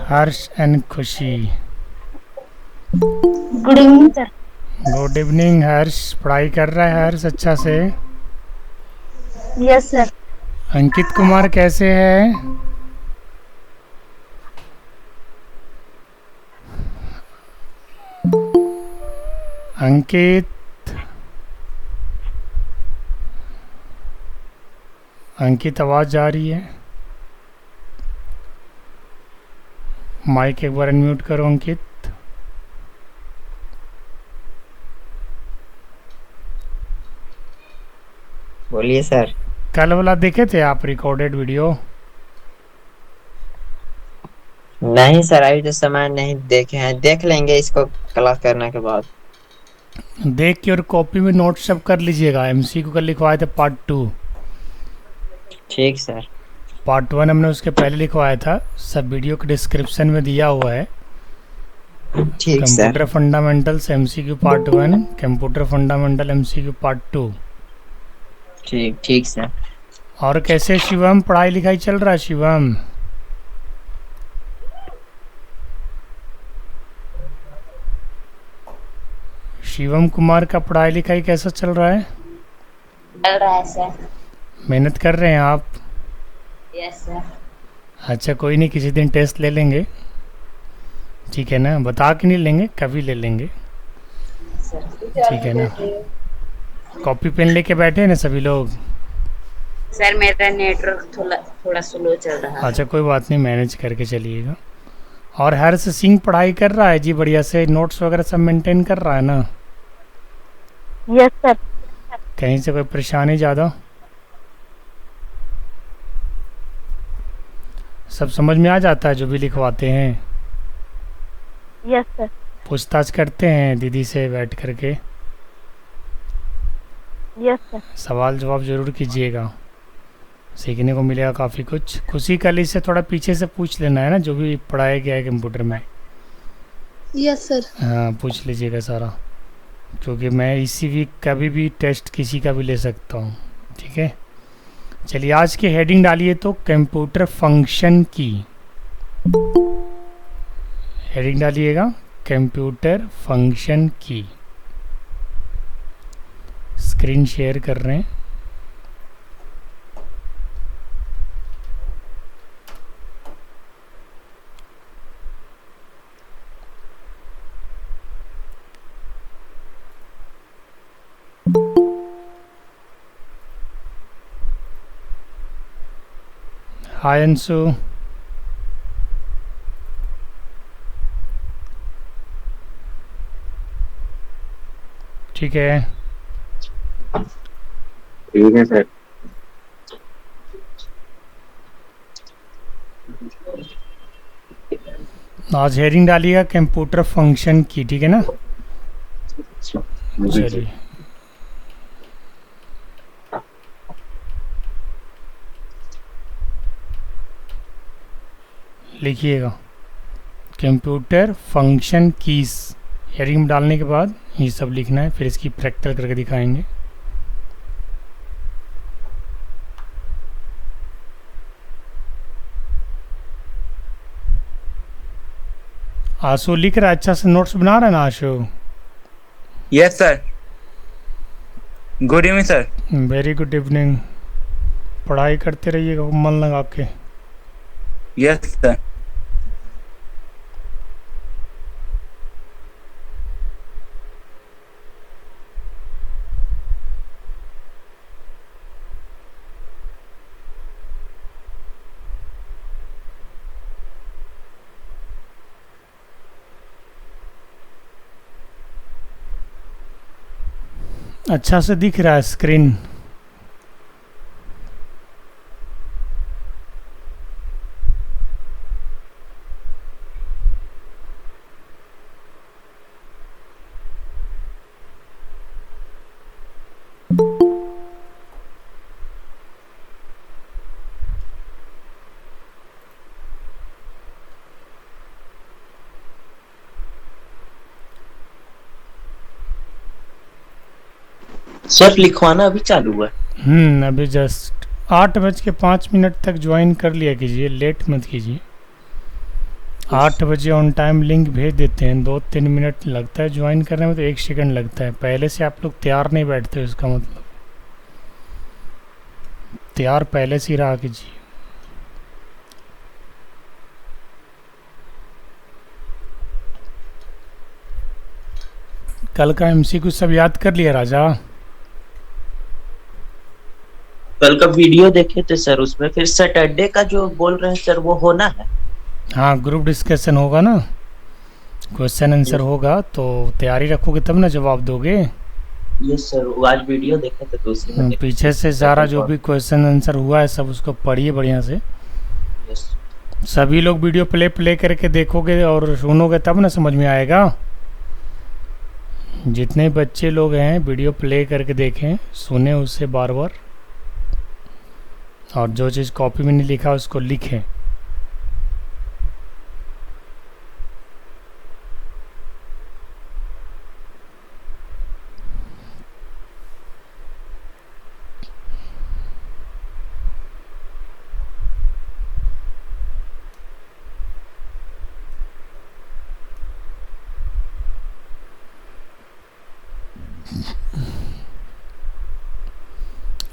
Harsh and Khushi. Good evening sir. Good evening Harsh. पढ़ाई कर रहा है हर्ष अच्छा से? Yes sir. अंकित कुमार कैसे है? अंकित, अंकित आवाज़ जा रही है? माइक एक बार अनम्यूट करो अंकित। बोलिए सर। कल वाला देखे थे आप रिकॉर्डेड वीडियो? नहीं सर, अभी तो समय नहीं देखे हैं, देख लेंगे इसको क्लास करने के बाद। देख के और कॉपी में नोट सब कर लीजिएगा। एमसीक्यू का लिखवाए थे पार्ट 2। ठीक सर। पार्ट 1 हमने उसके पहले लिखवाया था, सब वीडियो के डिस्क्रिप्शन में दिया हुआ है। ठीक sir. Computer fundamentals MCQ part 1, computer fundamental MCQ part 2। ठीक ठीक सर। और कैसे शिवम, पढ़ाई लिखाई चल रहा है शिवम? शिवम कुमार का पढ़ाई लिखाई कैसा चल रहा है? चल रहा है सर। मेहनत कर रहे हैं आप? Yes sir. अच्छा कोई नहीं, किसी दिन टेस्ट ले लेंगे, ठीक है ना? बता के नहीं लेंगे, कभी ले लेंगे, ठीक है ना? कॉपी पेन लेके बैठे हैं ना सभी लोग? सर मेरा नेटवर्क थोड़ा थोड़ा स्लो चल रहा है। अच्छा कोई बात नहीं, मैनेज करके चलिएगा। और हर्ष सिंह पढ़ाई कर रहा है जी बढ़िया से? नोट्स वगैरह सब मेंटेन कर रहा है ना? Yes sir. कहीं से कोई परेशानी ज़्यादा? सब समझ में आ जाता है जो भी लिखवाते हैं? Yes sir. पूछताछ करते हैं दीदी से बैठ करके? Yes sir. सवाल जवाब ज़रूर कीजिएगा, सीखने को मिलेगा काफ़ी कुछ। खुशी कल इससे थोड़ा पीछे से पूछ लेना है ना, जो भी पढ़ाया गया है कंप्यूटर में। Yes sir. हाँ पूछ लीजिएगा सारा, क्योंकि मैं इसी वीक कभी भी टेस्ट किसी का भी ले सकता हूँ, ठीक है? चलिए आज की हेडिंग डालिए तो कंप्यूटर फंक्शन की। हेडिंग डालिएगा कंप्यूटर फंक्शन की। स्क्रीन शेयर कर रहे हैं। हाय अंशु। ठीक है, ठीक है सर। आज हेडिंग डालिएगा कंप्यूटर फंक्शन की, ठीक है ना? चलिए लिखिएगा कंप्यूटर फंक्शन कीज। हेडिंग डालने के बाद ये सब लिखना है, फिर इसकी प्रैक्टिकल करके दिखाएंगे। आशु लिख रहा है, अच्छा से नोट्स बना रहा है ना Ashu? Yes sir. Good evening sir. Very good evening. पढ़ाई करते रहिएगा मन लगा के। Yes sir. अच्छा से दिख रहा है स्क्रीन? सर लिखवाना अभी चालू हुआ? अभी जस्ट 8:05 तक ज्वाइन कर लिया कीजिए, लेट मत कीजिए। 8 बजे ऑन टाइम लिंक भेज देते हैं, 2-3 मिनट लगता है ज्वाइन करने में, तो 1 सेकंड लगता है। पहले से आप लोग तैयार नहीं बैठते, इसका मतलब तैयार पहले से ही रहा कीजिए। कल का एमसीक्यू सब याद कर लिया राजा? कल का वीडियो देखे थे सर, उसमें फिर सैटरडे का जो बोल रहे हैं सर वो होना है। हाँ, ग्रुप डिस्कशन होगा ना, क्वेश्चन आंसर होगा, तो तैयारी रखोगे तब ना जवाब दोगे। यस सर, वो आज वीडियो देखे थे तो उसी में देखे पीछे से सारा जो भी क्वेश्चन आंसर हुआ है सब उसको पढ़िए बढ़िया से। थे। यस सभी लोग वीडियो प्ले करके देखोगे और सुनोगे तब ना समझ में आएगा। जितने बच्चे लोग हैं वीडियो प्ले करके देखें, सुने उससे बार बार, और जो चीज़ कॉपी में नहीं लिखा उसको लिखें।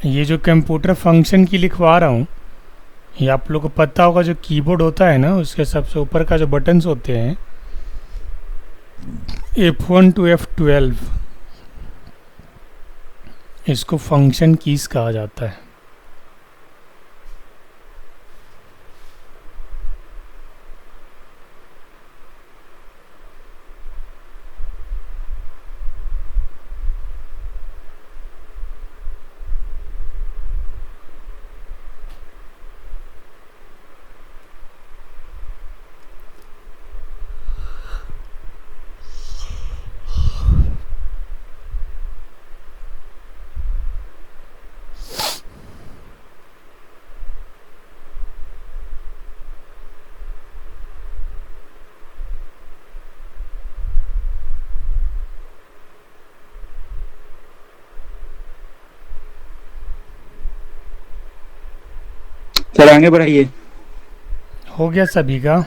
ये जो कंप्यूटर फंक्शन की लिखवा रहा हूँ, ये आप लोग को पता होगा, जो कीबोर्ड होता है ना उसके सबसे ऊपर का जो बटन्स होते हैं, F1 to F12, इसको फंक्शन कीज कहा जाता है। सर आगे बढ़ाइए। हो गया सभी का?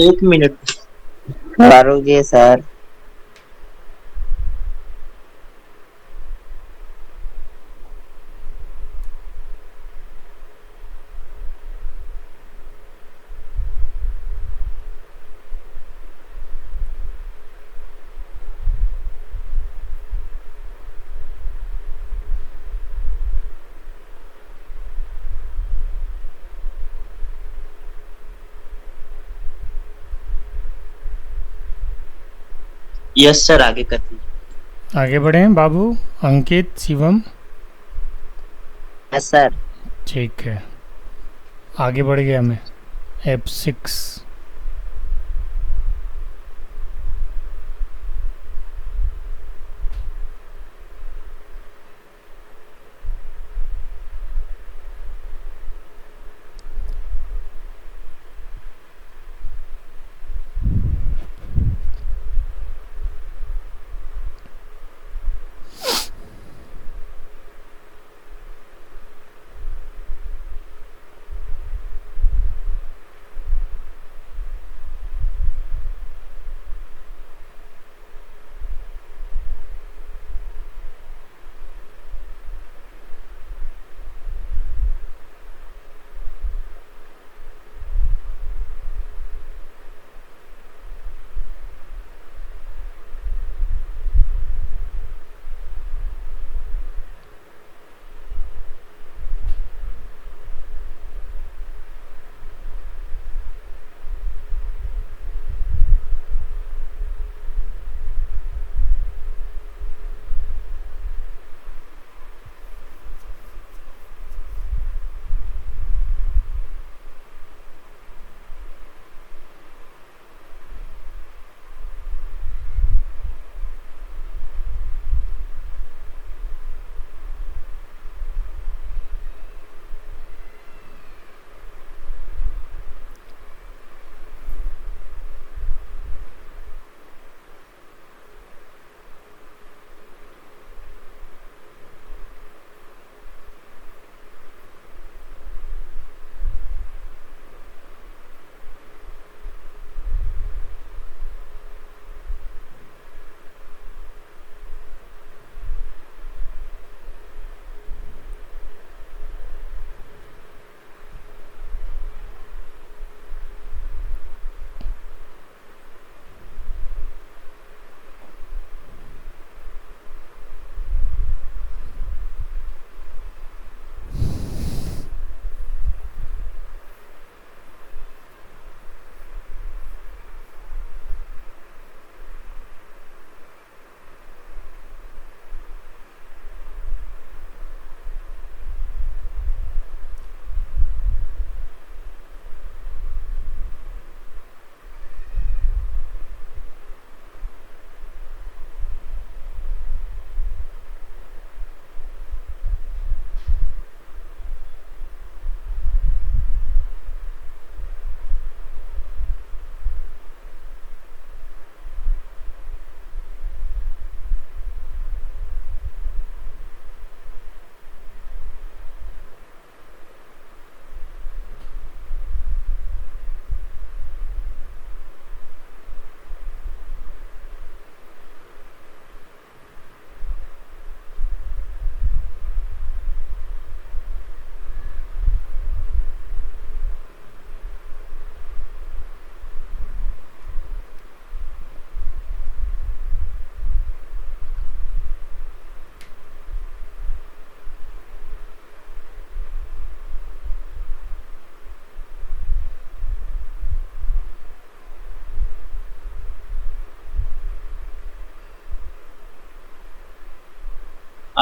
1 मिनट। करोगे सर? यस सर, आगे कर दीजिए। आगे बढ़ें बाबू, अंकित, शिवम। Yes sir. ठीक है, आगे बढ़ गया मैं। F6।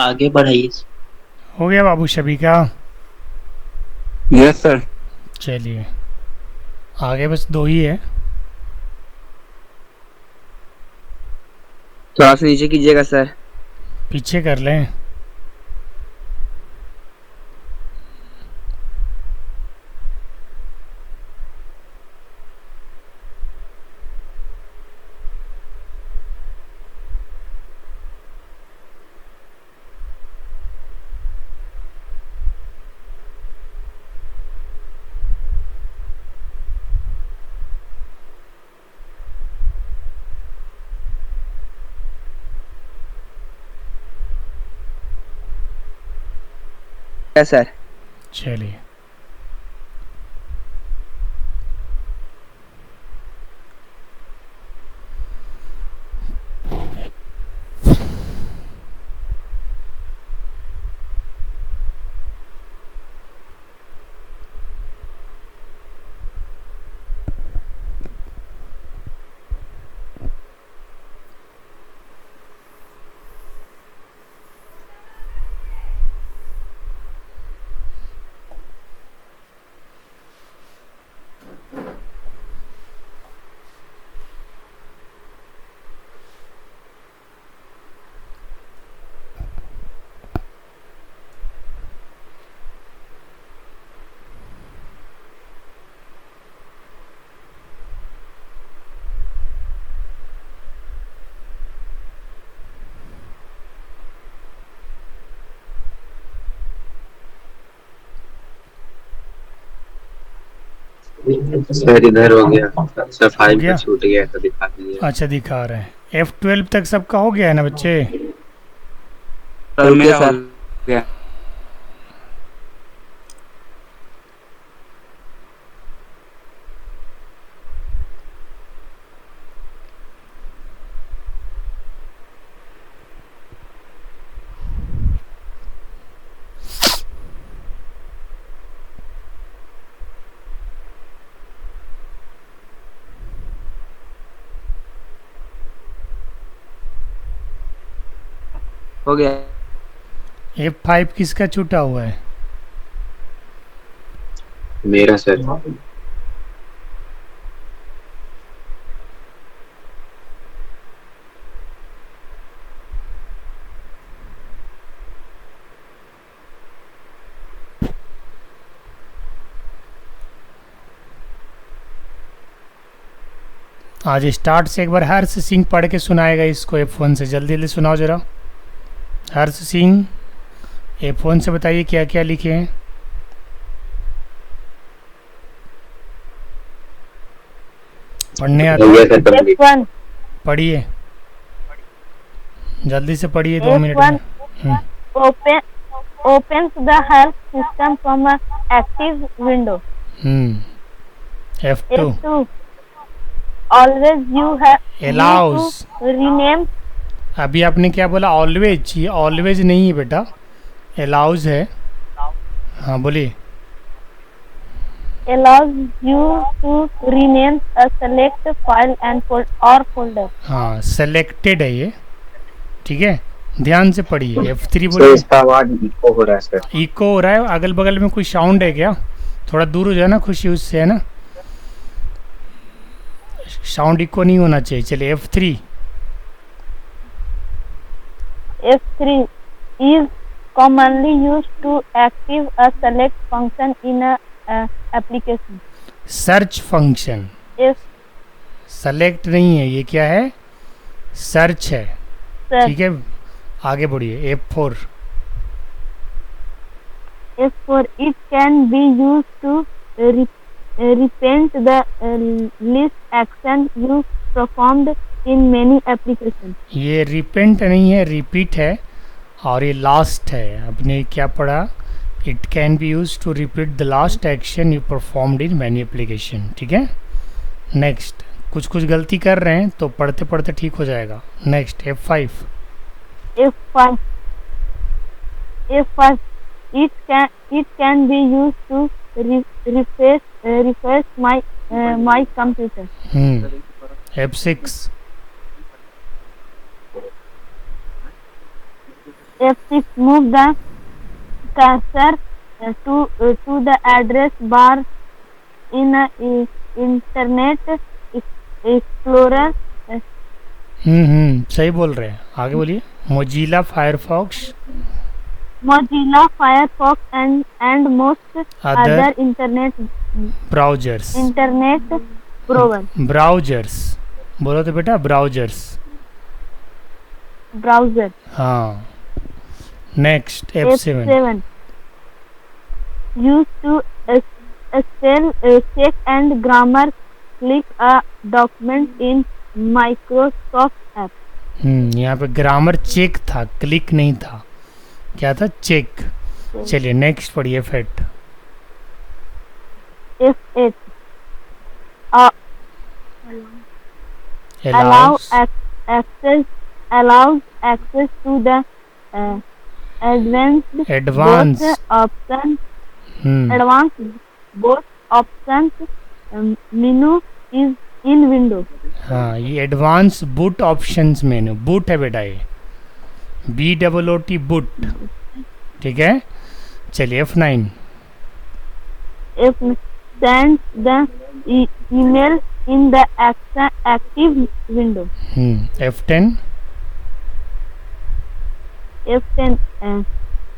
आगे बढ़ाइए। हो गया बाबू शबी का? Yes sir. चलिए आगे बस 2 ही है। थोड़ा सा नीचे कीजिएगा सर। पीछे कर लें। Yes sir. चलिए सर इधर हो गया। अच्छा हो फाइल गया? पे छूट गया तो दिखा दीजिए। अच्छा दिखा रहे हैं। F12 तक सबका हो गया है ना बच्चे? सर मेरा हो सर। गया। हो गया। F5 किसका छूटा हुआ है? मेरा सर। आज स्टार्ट से एक बार हर्ष सिंह पढ़ के सुनाएगा इसको F1 से। जल्दी जल्दी सुनाओ जरा। हर्ष सिंह F1 से बताइए क्या क्या लिखे हैं। पढ़ने आता हो है? गया सर कंप्लीट। F1 पढ़िए जल्दी से पढ़िए 2 मिनट में। opens the health system from a active window. F2 F2 always you have Allows. to rename. अभी आपने क्या बोला? ऑलवेज? ये ऑलवेज नहीं है बेटा, अलाउज है। हाँ बोलिए। allows you to rename a select file and or folder. हाँ सेलेक्टेड है ये, ठीक है। ध्यान से पढ़िए। F3 सर बोलिए। इसका आवाज इको हो रहा है सर। इको हो रहा है? अगल बगल में कोई साउंड है क्या? थोड़ा दूर हो जाए ना खुशी उससे, है ना। साउंड इको नहीं होना चाहिए। चलिए F3 F3 is commonly used to active a select function in a application. Search function. F select नहीं है ये, क्या है? सर्च है, sir, ठीक है। आगे बढ़िए। F4 F4 it can be used to repaint the list action you performed in many applications. ये रिपेंट नहीं है, रिपीट है। और ये लास्ट है। आपने क्या पढ़ा? It can be use to repeat the last action you performed in many application, ठीक है। नेक्स्ट, कुछ कुछ गलती कर रहे हैं तो पढ़ते पढ़ते ठीक हो जाएगा। Next F5 F5 it can be used to refresh my computer. F6 F6 move the cursor to the address bar in a Internet Explorer. सही बोल रहे हैं, आगे बोलिए। Mozilla Firefox Mozilla Firefox and most other internet browsers browser. Browsers बोलो तो बेटा, browsers. Browser. हाँ, next F7 F7 used to spell check and grammar click a document in Microsoft App. यहाँ पे ग्रामर चेक था, क्लिक नहीं था, क्या था? चेक। चलिए नेक्स्ट पढ़िए F8 F8 allows allows access to the advanced Advanced. both options. Hmm, Advanced both options menu is in Windows. हाँ, ये एडवांस बूट ऑप्शंस मेनू, बूट है बेटा, ये BOOT बूट, ठीक है। चलिए F9 If sends the email in the active window. F10 F10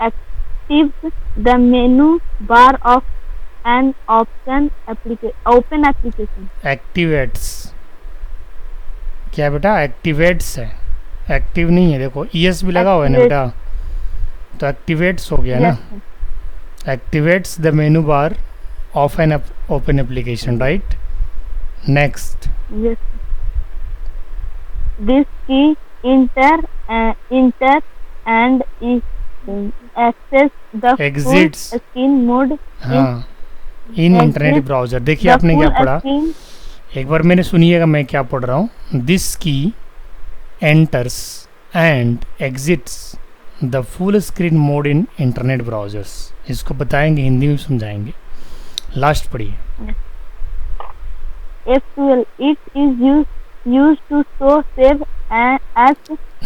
actives the menu bar of an open application. Activates, क्या बेटा? एक्टिवेट्स है, एक्टिव नहीं है, देखो ES भी लगा हुआ है ना बेटा, तो एक्टिवेट्स हो गया ना। Activates the menu bar of an open application, right. Next Yes. This key enter and access the Exits. full screen mode. हाँ, इन Exit इंटरनेट ब्राउजर। देखिए The आपने क्या full पढ़ा, screen. एक बार मैंने सुनिएगा मैं क्या पढ़ रहा हूँ। दिस की enters and exits the full screen mode in internet browsers. इसको बताएंगे, हिंदी में समझाएंगे। लास्ट पढ़िए F12 it is used to show save as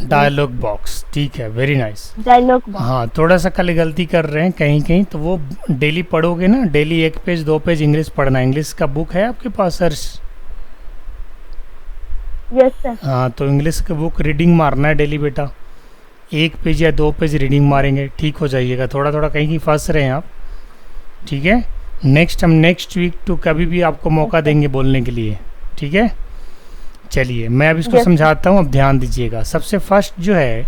dialog box, ठीक है, वेरी नाइस। dialog box. हाँ, थोड़ा सा कल गलती कर रहे हैं कहीं कहीं, तो वो डेली पढ़ोगे ना, डेली 1 पेज 2 पेज इंग्लिश पढ़ना। इंग्लिश का बुक है आपके पास सर्च? Yes sir. हाँ, तो इंग्लिश का बुक रीडिंग मारना है डेली बेटा, 1 पेज या 2 पेज रीडिंग मारेंगे, ठीक हो जाइएगा। थोड़ा थोड़ा कहीं की फंस रहे हैं आप, ठीक है। नेक्स्ट हम नेक्स्ट वीक तो कभी भी आपको मौका देंगे बोलने के लिए, ठीक है। चलिए मैं अब इसको Yes. समझाता हूँ, अब ध्यान दीजिएगा। सबसे फर्स्ट जो है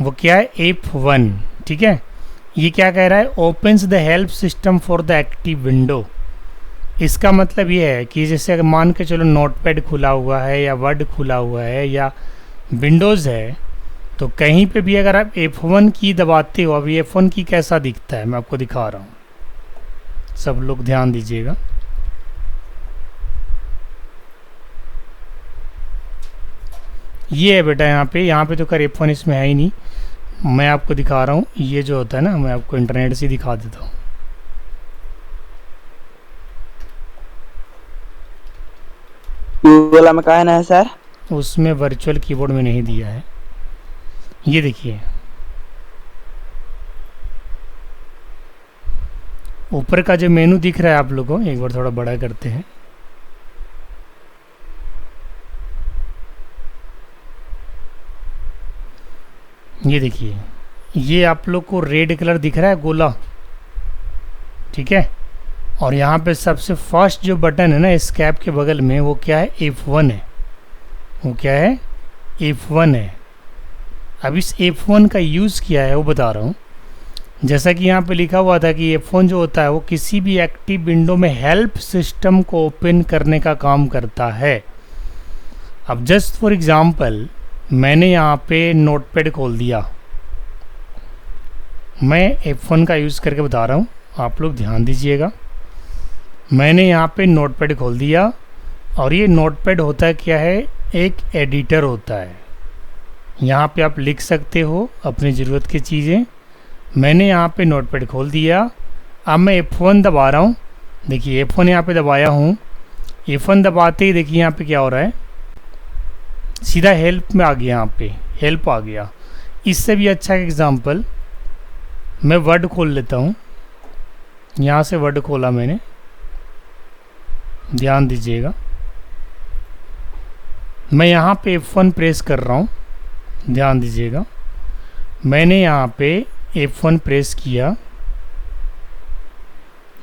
वो क्या है? F1, ठीक है। ये क्या कह रहा है? Opens the help system for the active window. इसका मतलब ये है कि जैसे अगर मान के चलो नोटपैड खुला हुआ है या वर्ड खुला हुआ है या विंडोज़ है, तो कहीं पे भी अगर आप F1 की दबाते हो, अभी F1 की कैसा दिखता है मैं आपको दिखा रहा हूँ, सब लोग ध्यान दीजिएगा। ये है बेटा, यहाँ पे तो कर F1 इसमें है ही नहीं, मैं आपको दिखा रहा हूँ। ये जो होता है ना, मैं आपको इंटरनेट से दिखा देता हूँ। वाला में कहा है ना सर, उसमें वर्चुअल कीबोर्ड में नहीं दिया है। ये देखिए ऊपर का जो मेनू दिख रहा है आप लोगों को, एक बार थोड़ा बड़ा करते हैं। ये देखिए, ये आप लोग को रेड कलर दिख रहा है, गोला, ठीक है। और यहाँ पे सबसे फर्स्ट जो बटन है ना स्कैप के बगल में, वो क्या है? F1 है। वो क्या है? F1 है। अब इस F1 का यूज़ किया है वो बता रहा हूँ। जैसा कि यहाँ पे लिखा हुआ था कि F1 जो होता है वो किसी भी एक्टिव विंडो में हेल्प सिस्टम को ओपन करने का काम करता है। अब जस्ट फॉर एग्जांपल मैंने यहाँ पे नोटपैड खोल दिया, मैं F1 का यूज़ करके बता रहा हूँ, आप लोग ध्यान दीजिएगा। मैंने यहाँ पे नोटपैड खोल दिया और ये नोटपैड होता है क्या है? एक एडिटर होता है। यहाँ पे आप लिख सकते हो अपनी ज़रूरत की चीज़ें। मैंने यहाँ पे नोटपैड खोल दिया, अब मैं F1 दबा रहा हूँ। देखिए F1 यहाँ पे दबाया हूँ, F1 दबाते ही देखिए यहाँ पे क्या हो रहा है, सीधा हेल्प में आ गया, यहाँ पे हेल्प आ गया। इससे भी अच्छा एग्जांपल मैं वर्ड खोल लेता हूँ। यहाँ से वर्ड खोला मैंने, ध्यान दीजिएगा। मैं यहाँ पे F1 प्रेस कर रहा हूँ, ध्यान दीजिएगा। मैंने यहाँ पे F1 प्रेस किया,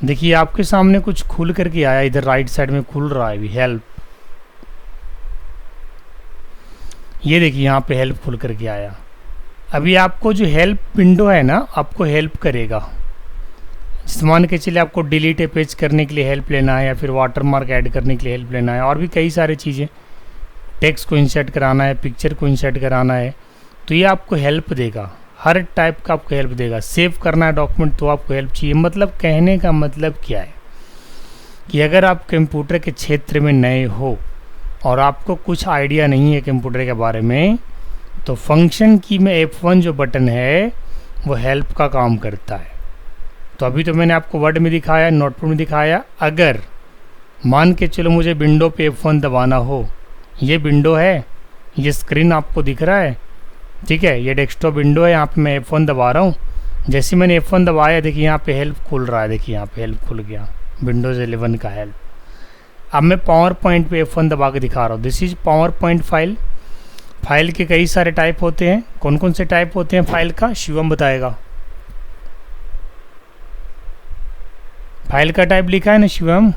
देखिए आपके सामने कुछ खुल करके आया, इधर राइट साइड में खुल रहा है भी, हेल्प। ये देखिए यहाँ पे हेल्प खुल करके आया। अभी आपको जो हेल्प विंडो है ना, आपको हेल्प करेगा। मान के चलिए आपको डिलीट ए पेज करने के लिए हेल्प लेना है, या फिर वाटरमार्क ऐड करने के लिए हेल्प लेना है, और भी कई सारी चीज़ें, टेक्स्ट को इंसर्ट कराना है, पिक्चर को इंसर्ट कराना है, तो ये आपको हेल्प देगा। हर टाइप का आपको हेल्प देगा। सेव करना है डॉक्यूमेंट तो आपको हेल्प चाहिए। मतलब कहने का मतलब क्या है कि अगर आप कंप्यूटर के क्षेत्र में नए हो और आपको कुछ आइडिया नहीं है कंप्यूटर के बारे में, तो फंक्शन की में F1 जो बटन है वो हेल्प का काम करता है। तो अभी तो मैंने आपको वर्ड में दिखाया, नोटपैड में दिखाया। अगर मान के चलो मुझे विंडो पे F1 दबाना हो, ये विंडो है, ये स्क्रीन आपको दिख रहा है, ठीक है, ये डेस्कटॉप विंडो है, यहाँ पे मैं F1 दबा रहा हूँ। जैसे मैंने F1 दबाया, देखिए यहाँ पे हेल्प खुल रहा है, देखिए यहाँ पे हेल्प खुल गया, विंडोज़ 11 का हेल्प। अब मैं पावर पॉइंट पे F1 दबा के दिखा रहा हूँ। This is power point file. File के कई सारे टाइप होते हैं। कौन कौन से टाइप होते हैं फाइल का, शिवम बताएगा। फाइल का टाइप लिखा है ना शिवम?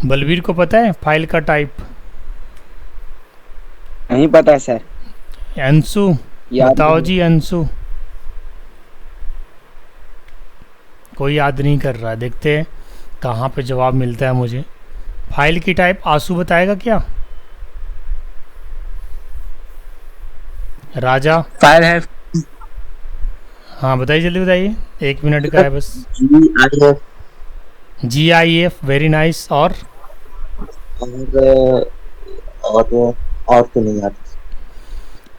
बलवीर को पता है फाइल का टाइप? नहीं पता सर। अंशु बताओ जी, अंशु। कोई याद नहीं कर रहा, देखते हैं कहाँ पे जवाब मिलता है मुझे। फाइल की टाइप आंसू बताएगा क्या? राजा फाइल है हाँ बताइए, जल्दी बताइए, 1 मिनट का है बस। GIF, very nice. और तो नहीं आता।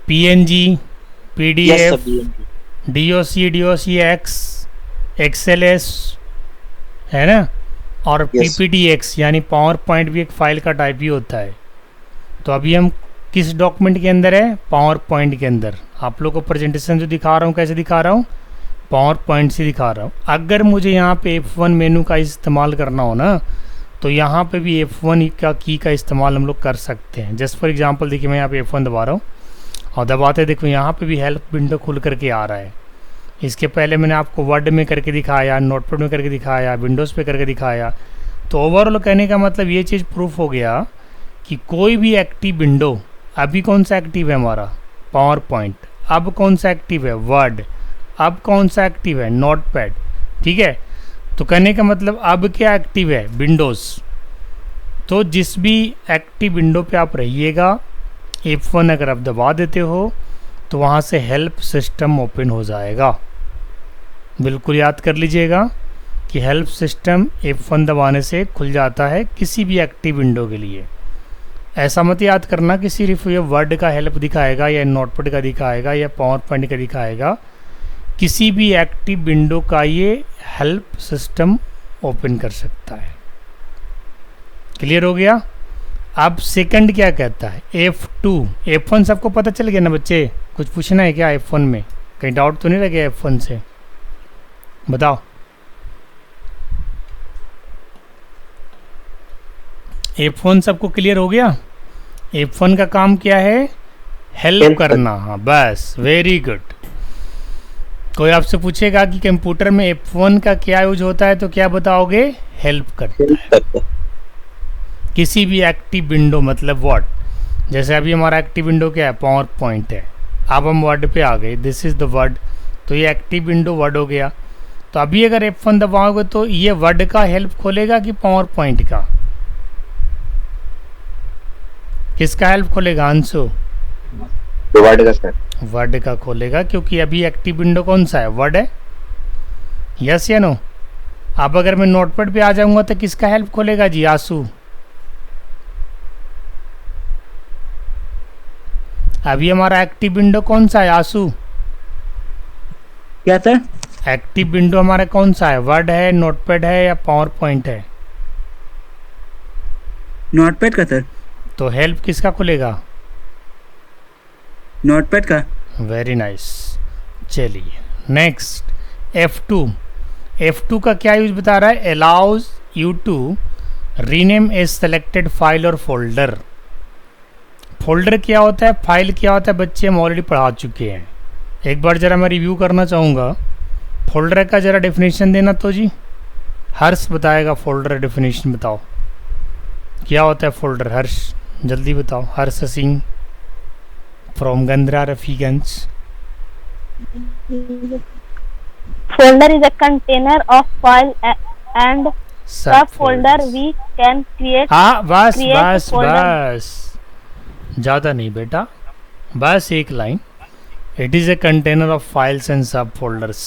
PNG, PDF, DOCX, XLS है ना, और PPTX यानी पावर पॉइंट भी एक फाइल का टाइप ही होता है। तो अभी हम किस डॉक्यूमेंट के अंदर है? पावर पॉइंट के अंदर। आप लोग को प्रेजेंटेशन जो दिखा रहा हूँ कैसे दिखा रहा हूँ? पावर पॉइंट से दिखा रहा हूँ। अगर मुझे यहाँ पे F1 मेनू का इस्तेमाल करना हो ना, तो यहाँ पे भी F1 का की का इस्तेमाल हम लोग कर सकते हैं। जस्ट फॉर एग्जांपल देखिए मैं यहाँ पे F1 दबा रहा हूँ और दबाते देखो यहाँ पे भी हेल्प विंडो खुल करके आ रहा है। इसके पहले मैंने आपको वर्ड में करके दिखाया, नोटपैड में करके दिखाया, विंडोज़ पे करके दिखाया। तो ओवरऑल कहने का मतलब ये चीज़ प्रूफ हो गया कि कोई भी एक्टिव विंडो, अभी कौन सा एक्टिव है हमारा? Power point. अब कौन सा एक्टिव है? वर्ड। अब कौन सा एक्टिव है? नोटपैड। ठीक है, तो कहने का मतलब अब क्या एक्टिव है? विंडोज़। तो जिस भी एक्टिव विंडो पे आप रहिएगा, F1 अगर आप दबा देते हो तो वहाँ से हेल्प सिस्टम ओपन हो जाएगा। बिल्कुल याद कर लीजिएगा कि हेल्प सिस्टम F1 दबाने से खुल जाता है किसी भी एक्टिव विंडो के लिए। ऐसा मत याद करना कि सिर्फ ये वर्ड का हेल्प दिखाएगा या नोटपैड का दिखाएगा या पावर पॉइंट का दिखाएगा। किसी भी एक्टिव विंडो का ये हेल्प सिस्टम ओपन कर सकता है। क्लियर हो गया? अब सेकंड क्या कहता है? F2। F1 सबको पता चल गया ना बच्चे? कुछ पूछना है क्या F1 में? कहीं डाउट तो नहीं लग गया F1 से? बताओ। F1 सबको क्लियर हो गया? F1 का काम क्या है? हेल्प करना। हाँ बस, वेरी गुड। कोई आपसे पूछेगा कि कंप्यूटर में F1 का क्या यूज होता है तो क्या बताओगे? हेल्प करता है किसी भी एक्टिव विंडो। मतलब वर्ड, जैसे अभी हमारा एक्टिव विंडो क्या है? पावर पॉइंट है। अब हम वर्ड पे आ गए, दिस इज द वर्ड। तो ये एक्टिव विंडो वर्ड हो गया। तो अभी अगर F1 दबाओगे तो ये वर्ड का हेल्प खोलेगा कि पावर पॉइंट का? किसका हेल्प खोलेगा अंशु? वर्ड का सर। वर्ड का खोलेगा, क्योंकि अभी एक्टिव विंडो कौन सा है? वर्ड है। यस या नो? अब अगर मैं नोटपैड पे आ जाऊंगा तो किसका हेल्प खोलेगा जी? आंसू। अभी हमारा एक्टिव विंडो कौन सा है आंसू? क्या सर? एक्टिव विंडो हमारा कौन सा है? वर्ड है, नोटपैड है या पावर पॉइंट है? नोटपैड का सर। तो हेल्प किसका खुलेगा? नोटपैड का। Very nice. चलिए नेक्स्ट F2। F2 का क्या यूज बता रहा है? Allows you to rename a selected file और फोल्डर। फोल्डर क्या होता है, फाइल क्या होता है, बच्चे हम ऑलरेडी पढ़ा चुके हैं। एक बार ज़रा मैं रिव्यू करना चाहूँगा। फोल्डर का ज़रा डेफिनेशन देना तो जी, हर्ष बताएगा। फोल्डर डेफिनेशन बताओ क्या होता है फोल्डर। हर्ष जल्दी बताओ। Harsh Singh from Gandra Rafiganj. Folder is a container of file and subfolder we can create. हाँ बस create बस folder. बस, ज़्यादा नहीं बेटा, बस एक line. It is a container of files and सब फोल्डर्स।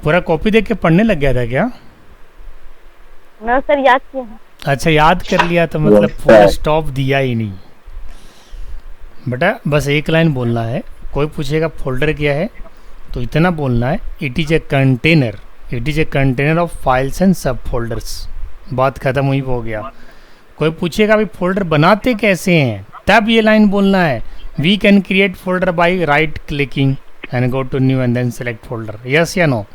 पूरा कॉपी देख के पढ़ने लग गया था क्या? No sir, याद किया है। अच्छा याद कर लिया तो मतलब पूरा स्टॉप दिया ही नहीं बेटा। बस एक लाइन बोलना है। कोई पूछेगा फोल्डर क्या है तो इतना बोलना है, it is a container, it is a container of files and सब फोल्डर्स। बात ख़त्म हुई, हो गया। कोई पूछेगा भाई फोल्डर बनाते कैसे हैं, तब ये लाइन बोलना है, we can create folder by right clicking and go to new and then select folder. Yes या नो?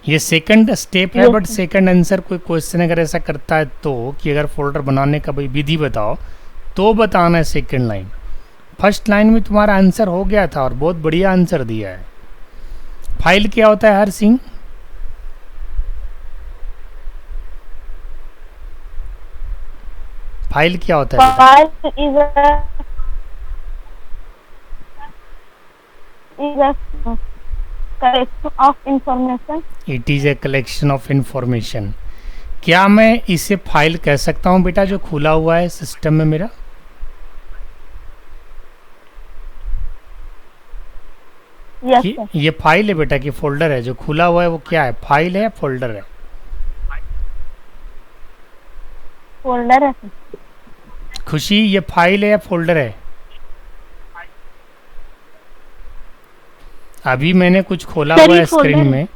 ये सेकंड स्टेप है, बट सेकंड आंसर कोई क्वेश्चन अगर ऐसा करता है तो कि अगर फोल्डर बनाने का भाई विधि बताओ तो बताना है सेकंड लाइन। फर्स्ट लाइन में तुम्हारा आंसर हो गया था और बहुत बढ़िया आंसर दिया है। फाइल क्या होता है हर सिंह? फाइल क्या होता है? File is a collection of information. It is a collection of information. क्या मैं इसे फाइल कह सकता हूँ बेटा जो खुला हुआ है सिस्टम में मेरा? Yes कि sir. ये फाइल है बेटा कि फोल्डर है? जो खुला हुआ है वो क्या है, फाइल है या फोल्डर है? Folder है sir. खुशी ये फाइल है या फोल्डर है? अभी मैंने कुछ खोला सर, हुआ ये है फोल्डर स्क्रीन है। में,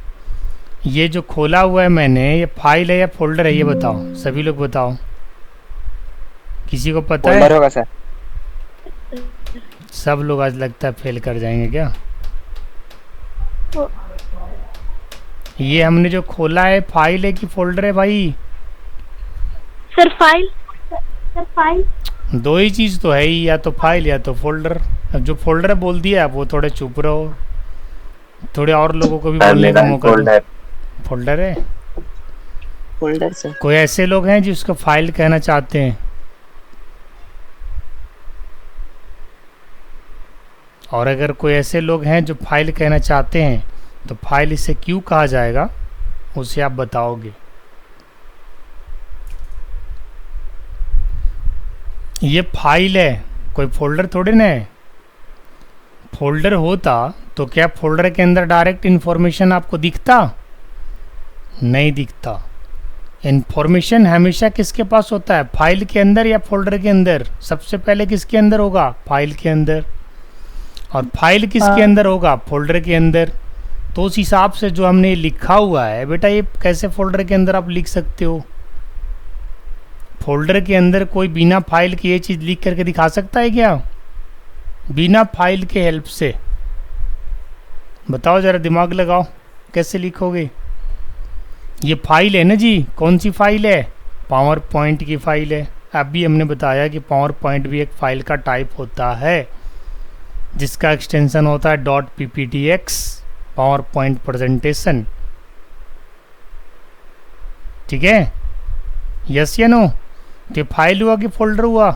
ये जो खोला हुआ है मैंने, ये फाइल है या फोल्डर है? ये बताओ, सभी लोग बताओ। किसी को पता फोल्डर है? होगा सर। सब लोग आज लगता है फेल कर जाएंगे क्या? ये हमने जो खोला है फाइल है कि फोल्डर है भाई? Sir file. Sir file. दो ही चीज़ तो है ही, या तो फाइल या तो फोल्डर। अब जो फोल्डर बोल दिया आप वो थोड़े चुप रहो, थोड़े और लोगों को भी बोलने का मौका दो। फोल्डर। फोल्डर है? फोल्डर से कोई ऐसे लोग हैं जिसको फाइल कहना चाहते हैं? और अगर कोई ऐसे लोग हैं जो फाइल कहना चाहते हैं तो फाइल इसे क्यों कहा जाएगा उसे आप बताओगे। ये फाइल है, कोई फोल्डर थोड़े ना है। फोल्डर होता तो क्या फोल्डर के अंदर डायरेक्ट इन्फॉर्मेशन आपको दिखता? नहीं दिखता। इन्फॉर्मेशन हमेशा किसके पास होता है, फाइल के अंदर या फोल्डर के अंदर? सबसे पहले किसके अंदर होगा? फाइल के अंदर। और फाइल किसके अंदर होगा? फोल्डर के अंदर। तो उस हिसाब से जो हमने लिखा हुआ है बेटा, ये कैसे फोल्डर के अंदर आप लिख सकते हो? फोल्डर के अंदर कोई बिना फाइल के ये चीज़ लिख करके दिखा सकता है क्या? बिना फाइल के हेल्प से बताओ, ज़रा दिमाग लगाओ, कैसे लिखोगे? ये फाइल है ना जी, कौन सी फाइल है? पावर पॉइंट की फाइल है। अभी हमने बताया कि पावर पॉइंट भी एक फाइल का टाइप होता है जिसका एक्सटेंशन होता है .pptx, पावर पॉइंट प्रेजेंटेशन। ठीक है, यस या नो? तो फाइल हुआ कि फोल्डर हुआ?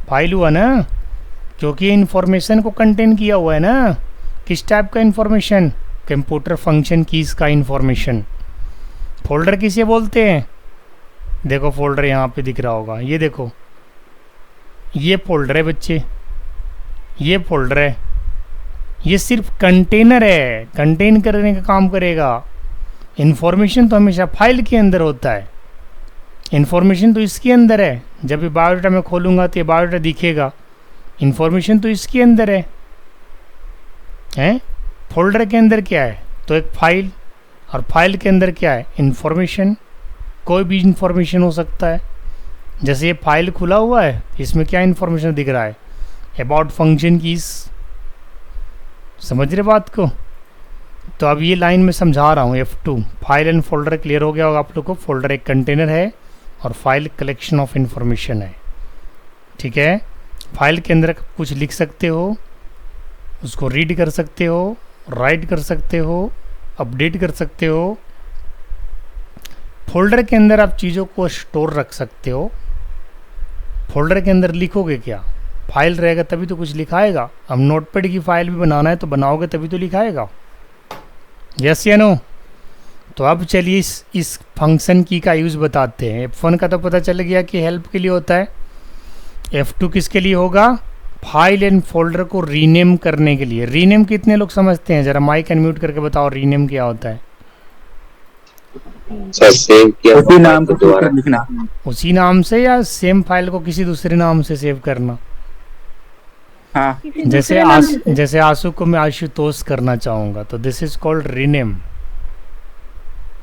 फाइल हुआ ना, क्योंकि इंफॉर्मेशन को कंटेन किया हुआ है ना। किस टाइप का इंफॉर्मेशन? कंप्यूटर फंक्शन कीज का इंफॉर्मेशन। फोल्डर किसे बोलते हैं? देखो फोल्डर यहाँ पे दिख रहा होगा, ये देखो, ये फोल्डर है बच्चे, ये फोल्डर है। ये सिर्फ कंटेनर है, कंटेन करने का काम करेगा। इंफॉर्मेशन तो हमेशा फाइल के अंदर होता है, इंफॉर्मेशन तो इसके अंदर है। जब ये बायोडाटा मैं खोलूँगा तो ये बायोडाटा दिखेगा, इंफॉर्मेशन तो इसके अंदर है। हैं? फोल्डर के अंदर क्या है? तो एक फाइल, और फाइल के अंदर क्या है? इंफॉर्मेशन। कोई भी इंफॉर्मेशन हो सकता है। जैसे ये फाइल खुला हुआ है, इसमें क्या इन्फॉर्मेशन दिख रहा है? About function keys. समझ रहे बात को? तो अब ये लाइन में समझा रहा हूँ। F2 file and folder clear हो गया होगा आप लोग को। फोल्डर एक कंटेनर है और फाइल कलेक्शन ऑफ इंफॉर्मेशन है। ठीक है, फाइल के अंदर कुछ लिख सकते हो, उसको रीड कर सकते हो, राइट कर सकते हो, अपडेट कर सकते हो। फोल्डर के अंदर आप चीज़ों को स्टोर रख सकते हो। फोल्डर के अंदर लिखोगे क्या? फाइल रहेगा तभी तो कुछ लिखाएगा। अब नोटपैड की फाइल भी बनाना है तो बनाओगे तभी तो लिखाएगा। यस या नो? तो अब चलिए इस फंक्शन की का यूज़ बताते हैं। F1 का तो पता चल गया कि हेल्प के लिए होता है। F2 किसके लिए होगा? फाइल एंड फोल्डर को रीनेम करने के लिए। रीनेम कितने लोग समझते हैं? जरा माइक अनम्यूट करके बताओ, रीनेम क्या होता है? सर सेव किया उसी नाम को दोबारा लिखना। उसी नाम से या सेम फाइल को किसी दूसरे नाम से सेव करना? हाँ, जैसे आंसू को मैं आशुतोष करना चाहूँगा तो this is called rename.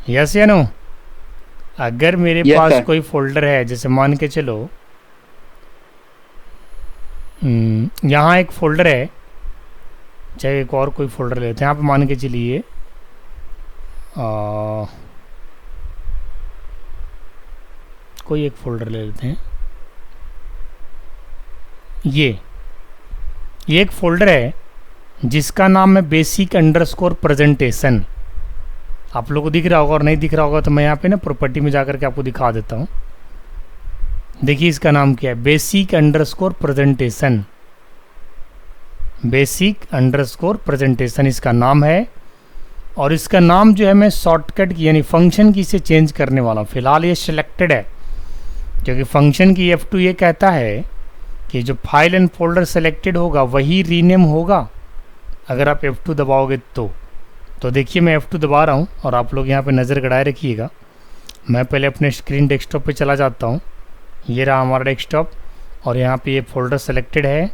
Yes या नो? अगर मेरे Yes, पास sir. कोई फोल्डर है, जैसे मान के चलो यहाँ एक फोल्डर है, चाहे एक और कोई फोल्डर लेते हैं। आप मान के चलिए कोई एक फोल्डर ले लेते हैं। ये एक फोल्डर है जिसका नाम है बेसिक अंडरस्कोर प्रेजेंटेशन। आप लोगों को दिख रहा होगा, और नहीं दिख रहा होगा तो मैं यहाँ पे ना प्रॉपर्टी में जाकर के आपको दिखा देता हूँ। देखिए इसका नाम क्या है? Basic underscore presentation. Basic underscore presentation इसका नाम है। और इसका नाम जो है मैं शॉर्टकट की यानी फंक्शन की से चेंज करने वाला हूँ। फिलहाल ये सिलेक्टेड है क्योंकि फंक्शन की F2 ये कहता है कि जो फाइल एंड फोल्डर सेलेक्टेड होगा वही रीनेम होगा अगर आप F2 दबाओगे तो देखिए मैं F2 दबा रहा हूँ और आप लोग यहाँ पे नज़र गड़ाए रखिएगा। मैं पहले अपने स्क्रीन डेस्कटॉप पे चला जाता हूँ। ये रहा हमारा डेस्कटॉप और यहाँ पे ये फोल्डर सेलेक्टेड है।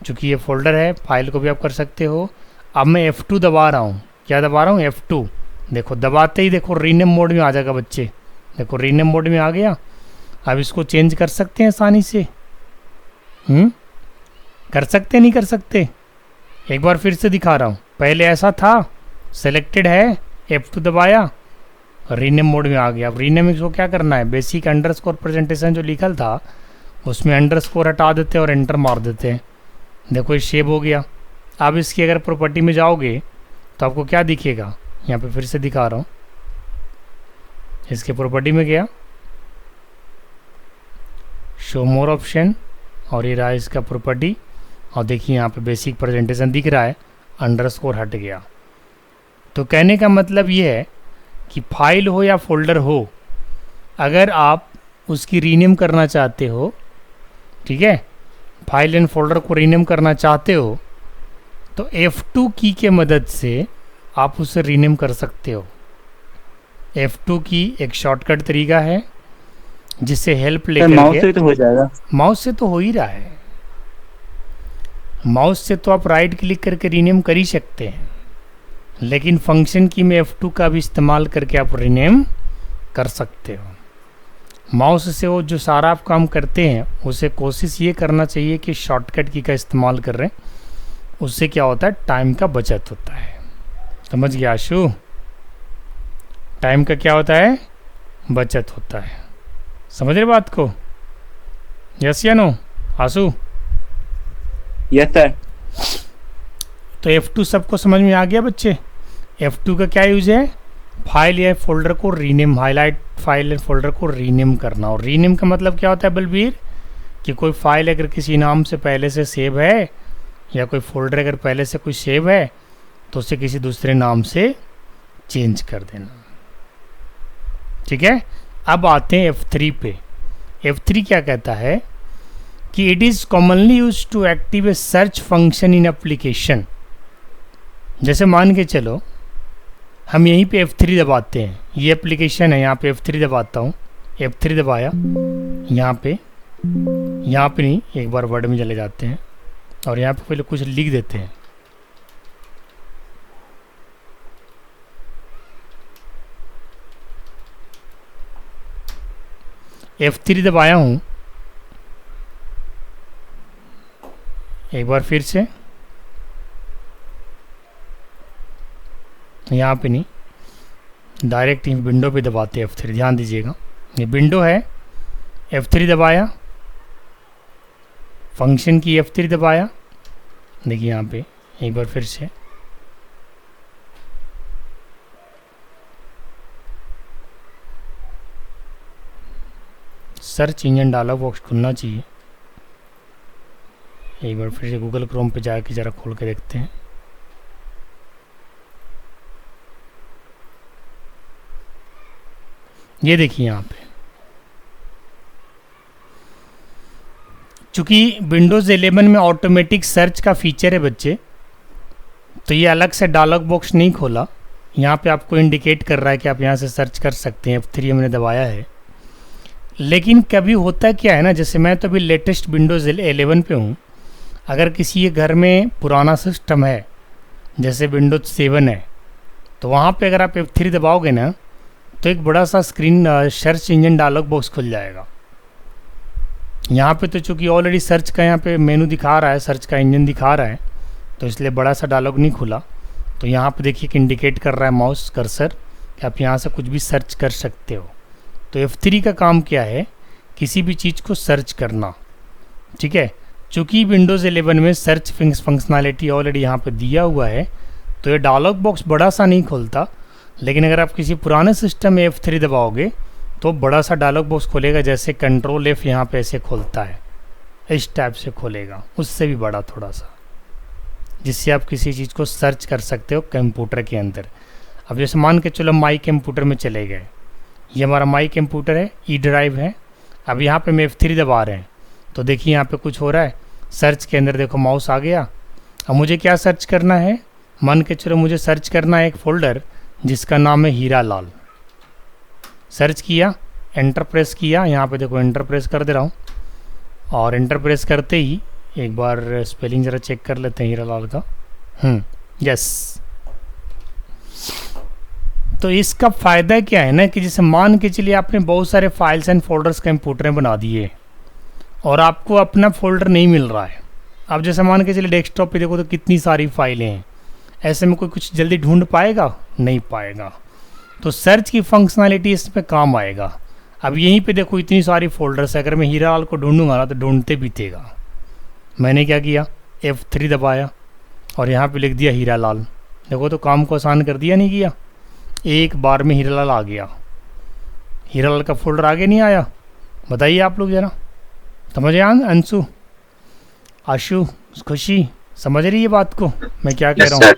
चूँकि ये फोल्डर है, फाइल को भी आप कर सकते हो। अब मैं F2 दबा रहा हूँ। क्या दबा रहा हूँ? F2। देखो दबाते ही देखो रीनेम मोड में आ जाएगा बच्चे। देखो रीनेम मोड में आ गया। अब इसको चेंज कर सकते हैं आसानी से। कर सकते नहीं कर सकते? एक बार फिर से दिखा रहा हूँ। पहले ऐसा था, सेलेक्टेड है, F2 दबाया, रीनेम मोड में आ गया। अब रीनेम इसको क्या करना है? बेसिक अंडरस्कोर प्रेजेंटेशन जो लिखल था उसमें अंडरस्कोर हटा देते हैं और एंटर मार देते हैं। देखो ये शेप हो गया। अब इसकी अगर प्रॉपर्टी में जाओगे तो आपको क्या दिखेगा? यहाँ पे फिर से दिखा रहा हूँ। इसके प्रॉपर्टी में गया, शो मोर ऑप्शन, और ये रहा इसका प्रॉपर्टी। और देखिए यहाँ पे बेसिक प्रेजेंटेशन दिख रहा है, अंडरस्कोर हट गया। तो कहने का मतलब ये है कि फाइल हो या फोल्डर हो, अगर आप उसकी रीनेम करना चाहते हो, ठीक है, फाइल एंड फोल्डर को रीनेम करना चाहते हो तो F2 की के मदद से आप उसे रीनेम कर सकते हो। F2 की एक शॉर्टकट तरीका है जिससे हेल्प लेकर माउस से तो हो जाएगा। माउस से तो हो ही रहा है। माउस से तो आप राइट क्लिक करके रीनेम कर ही सकते हैं, लेकिन फंक्शन की में F2 का भी इस्तेमाल करके आप रीनेम कर सकते हो। माउस से वो जो सारा आप काम करते हैं उसे कोशिश ये करना चाहिए कि शॉर्टकट की का इस्तेमाल कर रहे हैं। उससे क्या होता है? टाइम का बचत होता है। समझ गया आशु? टाइम का क्या होता है? बचत होता है। समझ रहे बात को? यस या नो आशु? Yes sir. तो F2 सबको समझ में आ गया बच्चे? F2 का क्या यूज है? फाइल या फोल्डर को रीनेम, हाईलाइट फाइल या फोल्डर को रीनेम करना। और रीनेम का मतलब क्या होता है बलबीर? कि कोई फाइल अगर किसी नाम से पहले से सेव है या कोई फोल्डर अगर पहले से कोई सेव है तो उसे किसी दूसरे नाम से चेंज कर देना। ठीक है, अब आते हैं F3 पे। F3 क्या कहता है कि it is commonly use to active a search function in application. जैसे मान के चलो हम यहीं पे F3 दबाते हैं, ये एप्लीकेशन है, यहाँ पे F3 दबाता हूँ, F3 दबाया, यहाँ पे नहीं, एक बार वर्ड में चले जाते हैं और यहाँ पे पहले कुछ लिख देते हैं। F3 दबाया हूँ एक बार फिर से, यहाँ पे नहीं, डायरेक्ट विंडो पे दबाते हैं F3। ध्यान दीजिएगा, ये विंडो है, F3 दबाया, फंक्शन की F3 दबाया। देखिए यहाँ पे एक बार फिर से, सर्च इंजन डायलॉग बॉक्स खुलना चाहिए। एक बार फिर से गूगल क्रोम पे जाके ज़रा खोल के देखते हैं। ये देखिए यहाँ पे, चूँकि विंडोज़ 11 में ऑटोमेटिक सर्च का फीचर है बच्चे, तो ये अलग से डायलॉग बॉक्स नहीं खोला। यहाँ पे आपको इंडिकेट कर रहा है कि आप यहाँ से सर्च कर सकते हैं। F3 हमने दबाया है। लेकिन कभी होता क्या है ना, जैसे मैं तो अभी लेटेस्ट विंडोज़ 11 पे हूँ, अगर किसी के घर में पुराना सिस्टम है जैसे विंडोज 7 है, तो वहाँ पे अगर आप F3 दबाओगे ना, तो एक बड़ा सा screen search engine dialog box खुल जाएगा। यहाँ पे तो चूँकि ऑलरेडी सर्च का यहाँ पे मेनू दिखा रहा है, सर्च का इंजन दिखा रहा है, तो इसलिए बड़ा सा डायलॉग नहीं खुला। तो यहाँ पे देखिए कि इंडिकेट कर रहा है माउस कर्सर कि आप यहाँ से कुछ भी सर्च कर सकते हो। तो F3 का काम क्या है, किसी भी चीज़ को सर्च करना। ठीक है, चूँकि विंडोज़ 11 में सर्च फंक्शनैलिटी ऑलरेडी यहाँ पे दिया हुआ है, तो ये डायलॉग बॉक्स बड़ा सा नहीं खोलता। लेकिन अगर आप किसी पुराने सिस्टम में F3 दबाओगे तो बड़ा सा डायलॉग बॉक्स खोलेगा, जैसे कंट्रोल F यहाँ पे ऐसे खोलता है, इस टाइप से खोलेगा, उससे भी बड़ा थोड़ा सा, जिससे आप किसी चीज़ को सर्च कर सकते हो कंप्यूटर के अंदर। अब जैसे मान के चलो माई कंप्यूटर में चले गए, ये हमारा माई कंप्यूटर है, ई ड्राइव है। अब यहाँ पे मैं F3 दबा रहे हैं, तो देखिए यहाँ पे कुछ हो रहा है, सर्च के अंदर देखो माउस आ गया। अब मुझे क्या सर्च करना है, मान के चलो मुझे सर्च करना है एक फ़ोल्डर जिसका नाम है हीरा लाल। सर्च किया, एंटर प्रेस किया, यहाँ पे देखो एंटर प्रेस कर दे रहा हूँ, और एंटर प्रेस करते ही एक बार स्पेलिंग ज़रा चेक कर लेते हैं हीरा लाल का। यस। तो इसका फ़ायदा क्या है ना, कि जैसे मान के चलिए आपने बहुत सारे फाइल्स एंड फोल्डर्स कंप्यूटर में बना दिए और आपको अपना फोल्डर नहीं मिल रहा है। अब जैसे मान के चलिए डेस्कटॉप पे देखो तो कितनी सारी फाइलें हैं, ऐसे में कोई कुछ जल्दी ढूंढ पाएगा? नहीं पाएगा। तो सर्च की फंक्शनैलिटी इसमें काम आएगा। अब यहीं पे देखो इतनी सारी फोल्डर्स है, अगर मैं हीरा लाल को ढूंढूंगा ना तो ढूंढते भी देगा। मैंने क्या किया, F3 दबाया और यहाँ पे लिख दिया हीरा लाल। देखो तो काम को आसान कर दिया, नहीं किया? एक बार में हीरा लाल आ गया। हीरा लाल का फोल्डर आगे नहीं आया? बताइए आप लोग ज़रा, समझ आए? अंशु, आशु, खुशी, समझ रही है बात को मैं क्या कह रहा हूँ?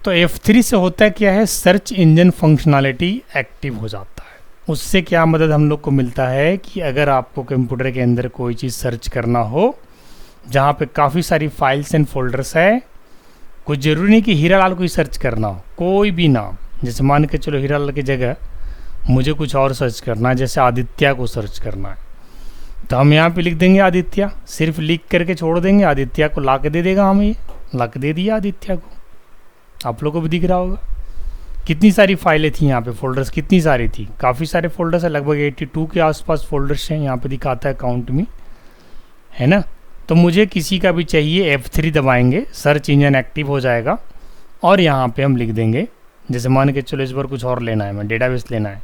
तो F3 से होता है क्या है, सर्च इंजन फंक्शनैलिटी एक्टिव हो जाता है। उससे क्या मदद हम लोग को मिलता है कि अगर आपको कंप्यूटर के अंदर कोई चीज़ सर्च करना हो जहाँ पे काफ़ी सारी फाइल्स एंड फोल्डर्स है, कुछ ज़रूरी नहीं कि हीरा लाल को ही सर्च करना हो, कोई भी नाम, जैसे मान के चलो हीरा लाल की जगह मुझे कुछ और सर्च करना है, जैसे आदित्य को सर्च करना है, तो हम यहाँ पे लिख देंगे आदित्य, सिर्फ लिख करके छोड़ देंगे, आदित्य को ला के दे देगा। हमें ये ला के दे दिया आदित्य को, आप लोगों को भी दिख रहा होगा। कितनी सारी फाइलें थी यहाँ पे, फोल्डर्स कितनी सारी थी, काफ़ी सारे फोल्डर्स है, लगभग 82 के आसपास फोल्डर्स हैं यहाँ पे दिखाता है काउंट में, है ना। तो मुझे किसी का भी चाहिए, F3 दबाएंगे, सर्च इंजन एक्टिव हो जाएगा और यहाँ पे हम लिख देंगे, जैसे मान के चलो इस बार कुछ और लेना है, मैं डेटाबेस लेना है,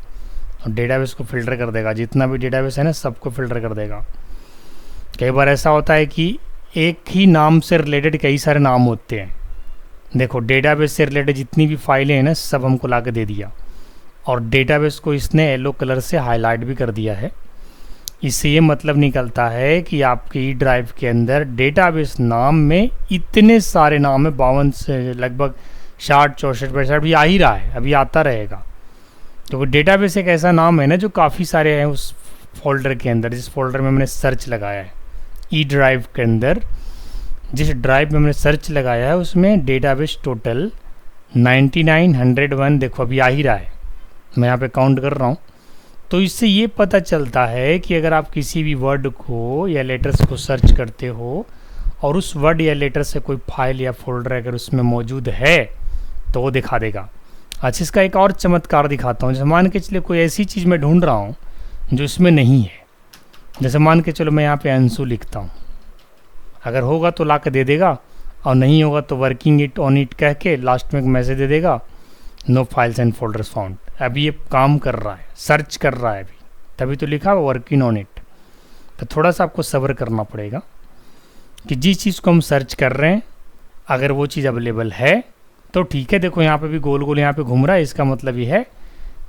और डेटाबेस को फ़िल्टर कर देगा, जितना भी डेटाबेस है ना सबको फ़िल्टर कर देगा। कई बार ऐसा होता है कि एक ही नाम से रिलेटेड कई सारे नाम होते हैं। देखो डेटाबेस से रिलेटेड जितनी भी फाइलें हैं ना सब हमको ला के दे दिया, और डेटाबेस को इसने येलो कलर से हाईलाइट भी कर दिया है। इससे ये मतलब निकलता है कि आपके ई ड्राइव के अंदर डेटाबेस नाम में इतने सारे नाम है, 52 से लगभग 60, 64, 65 भी आ ही रहा है, अभी आता रहेगा। तो वो डेटाबेस एक ऐसा नाम है ना जो काफ़ी सारे हैं उस फोल्डर के अंदर, जिस फोल्डर में मैंने सर्च लगाया है। ई ड्राइव के अंदर जिस ड्राइव में मैंने सर्च लगाया है उसमें डेटाबेस टोटल 9901 देखो अभी आ ही रहा है, मैं यहाँ पे काउंट कर रहा हूँ। तो इससे ये पता चलता है कि अगर आप किसी भी वर्ड को या लेटर्स को सर्च करते हो और उस वर्ड या लेटर से कोई फाइल या फोल्डर अगर उसमें मौजूद है तो वो दिखा देगा। अच्छा, इसका एक और चमत्कार दिखाता हूँ। जैसे मान के चलिए कोई ऐसी चीज़ मैं ढूंढ रहा हूँ जो इसमें नहीं है, जैसे मान के चलो मैं यहाँ पे अंशु लिखता हूँ, अगर होगा तो ला के दे देगा, और नहीं होगा तो वर्किंग इट ऑन इट कह के लास्ट में एक मैसेज दे देगा, no files and folders found. अभी ये काम कर रहा है, सर्च कर रहा है अभी, तभी तो लिखा वर्किंग ऑन इट। तो थोड़ा सा आपको सब्र करना पड़ेगा कि जिस चीज़ को हम सर्च कर रहे हैं अगर वो चीज़ अवेलेबल है तो ठीक है। देखो यहाँ पे भी गोल गोल यहाँ पे घूम रहा है, इसका मतलब ये है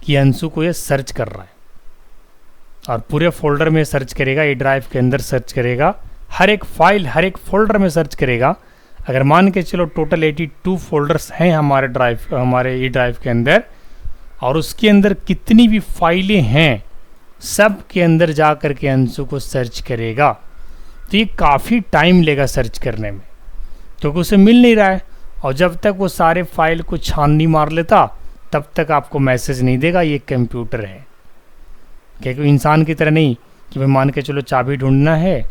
कि अंशु को ये सर्च कर रहा है, और पूरे फोल्डर में सर्च करेगा, ए ड्राइव के अंदर सर्च करेगा, हर एक फाइल हर एक फोल्डर में सर्च करेगा। अगर मान के चलो टोटल 82 फोल्डर्स हैं हमारे ई ड्राइव के अंदर, और उसके अंदर कितनी भी फाइलें हैं सब के अंदर जा कर के अंशु को सर्च करेगा। तो ये काफ़ी टाइम लेगा सर्च करने में, क्योंकि उसे मिल नहीं रहा है, और जब तक वो सारे फाइल को छाननी मार लेता तब तक आपको मैसेज नहीं देगा ये कंप्यूटर है। क्योंकि इंसान की तरह नहीं कि भाई मान के चलो चाबी ढूंढना है,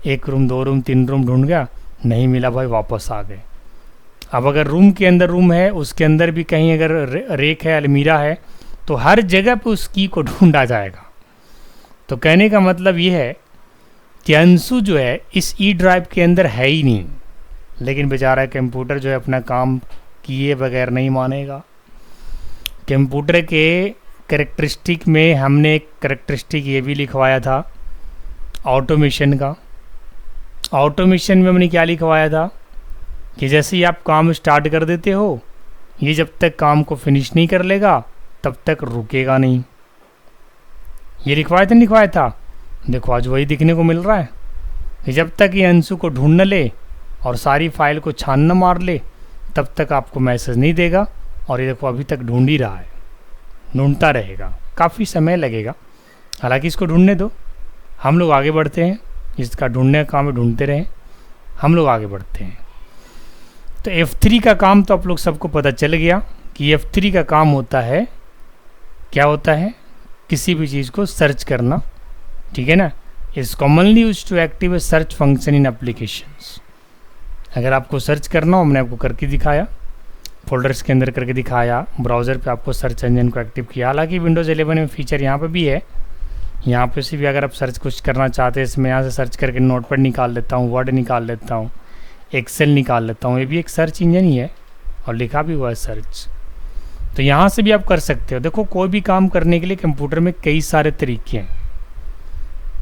1 रूम 2 रूम 3 रूम ढूंढ गया, नहीं मिला भाई वापस आ गए। अब अगर रूम के अंदर रूम है, उसके अंदर भी कहीं अगर रेक है, अलमीरा है, तो हर जगह पे उस की को ढूंढा जाएगा। तो कहने का मतलब ये है कि अंशु जो है इस ई ड्राइव के अंदर है ही नहीं, लेकिन बेचारा कंप्यूटर जो है अपना काम किए बगैर नहीं मानेगा। कंप्यूटर के कैरेक्टरिस्टिक में हमने एक कैरेक्टरिस्टिक ये भी लिखवाया था ऑटोमेशन का। ऑटोमेशन में हमने क्या लिखवाया था कि जैसे ही आप काम स्टार्ट कर देते हो, ये जब तक काम को फिनिश नहीं कर लेगा तब तक रुकेगा नहीं। ये लिखवाया था नहीं लिखवाया था? देखो आज वही दिखने को मिल रहा है कि जब तक ये अंशु को ढूंढ न ले और सारी फाइल को छान न मार ले तब तक आपको मैसेज नहीं देगा। और ये देखो अभी तक ढूंढ ही रहा है, ढूंढता रहेगा, काफ़ी समय लगेगा। हालांकि इसको ढूंढने दो, हम लोग आगे बढ़ते हैं, इसका ढूंढने का काम ढूंढते रहें, हम लोग आगे बढ़ते हैं। तो F3 का काम तो आप लोग सबको पता चल गया कि F3 का काम होता है, क्या होता है, किसी भी चीज़ को सर्च करना, ठीक है ना। Is commonly used to active a search function in applications. अगर आपको सर्च करना हो, हमने आपको करके दिखाया, फोल्डर्स के अंदर करके दिखाया, ब्राउज़र पे आपको सर्च इंजन को एक्टिव किया। हालांकि विंडोज़ 11 में फीचर यहाँ पे भी है, यहाँ पे से भी अगर आप सर्च कुछ करना चाहते हैं, इसमें यहाँ से सर्च करके नोटपैड निकाल लेता हूँ, वर्ड निकाल लेता हूँ, एक्सेल निकाल लेता हूँ, ये भी एक सर्च इंजन ही है और लिखा भी हुआ है सर्च। तो यहाँ से भी आप कर सकते हो। देखो कोई भी काम करने के लिए कंप्यूटर में कई सारे तरीके हैं।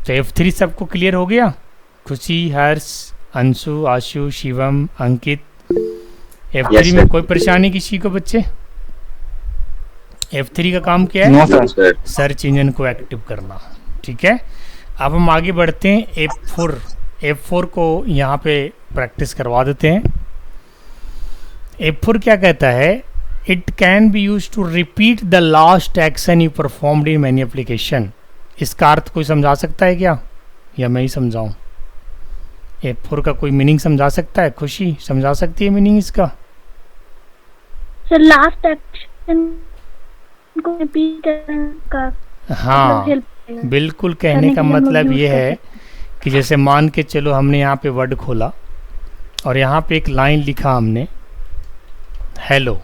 तो F3 सबको क्लियर हो गया? खुशी, हर्ष, अंशु, आशु, शिवम, अंकित, F3 में कोई परेशानी किसी को बच्चे? F3 का काम क्या है? No sir. सर्च इंजन को एक्टिव करना, ठीक है। अब हम आगे बढ़ते हैं F4 को यहाँ पे प्रैक्टिस करवा देते हैं। F4 क्या कहता है? It can be use to repeat the last action you performed in many application. इसका अर्थ कोई समझा सकता है क्या, या मैं ही समझाऊं? F4 का कोई मीनिंग समझा सकता है? खुशी समझा सकती है मीनिंग इसका? सर लास्ट एक्शन को रिपीट करने का हाँ बिल्कुल, कहने का मतलब ये है कि जैसे मान के चलो हमने यहाँ पे वर्ड खोला और यहाँ पे एक लाइन लिखा हमने हेलो,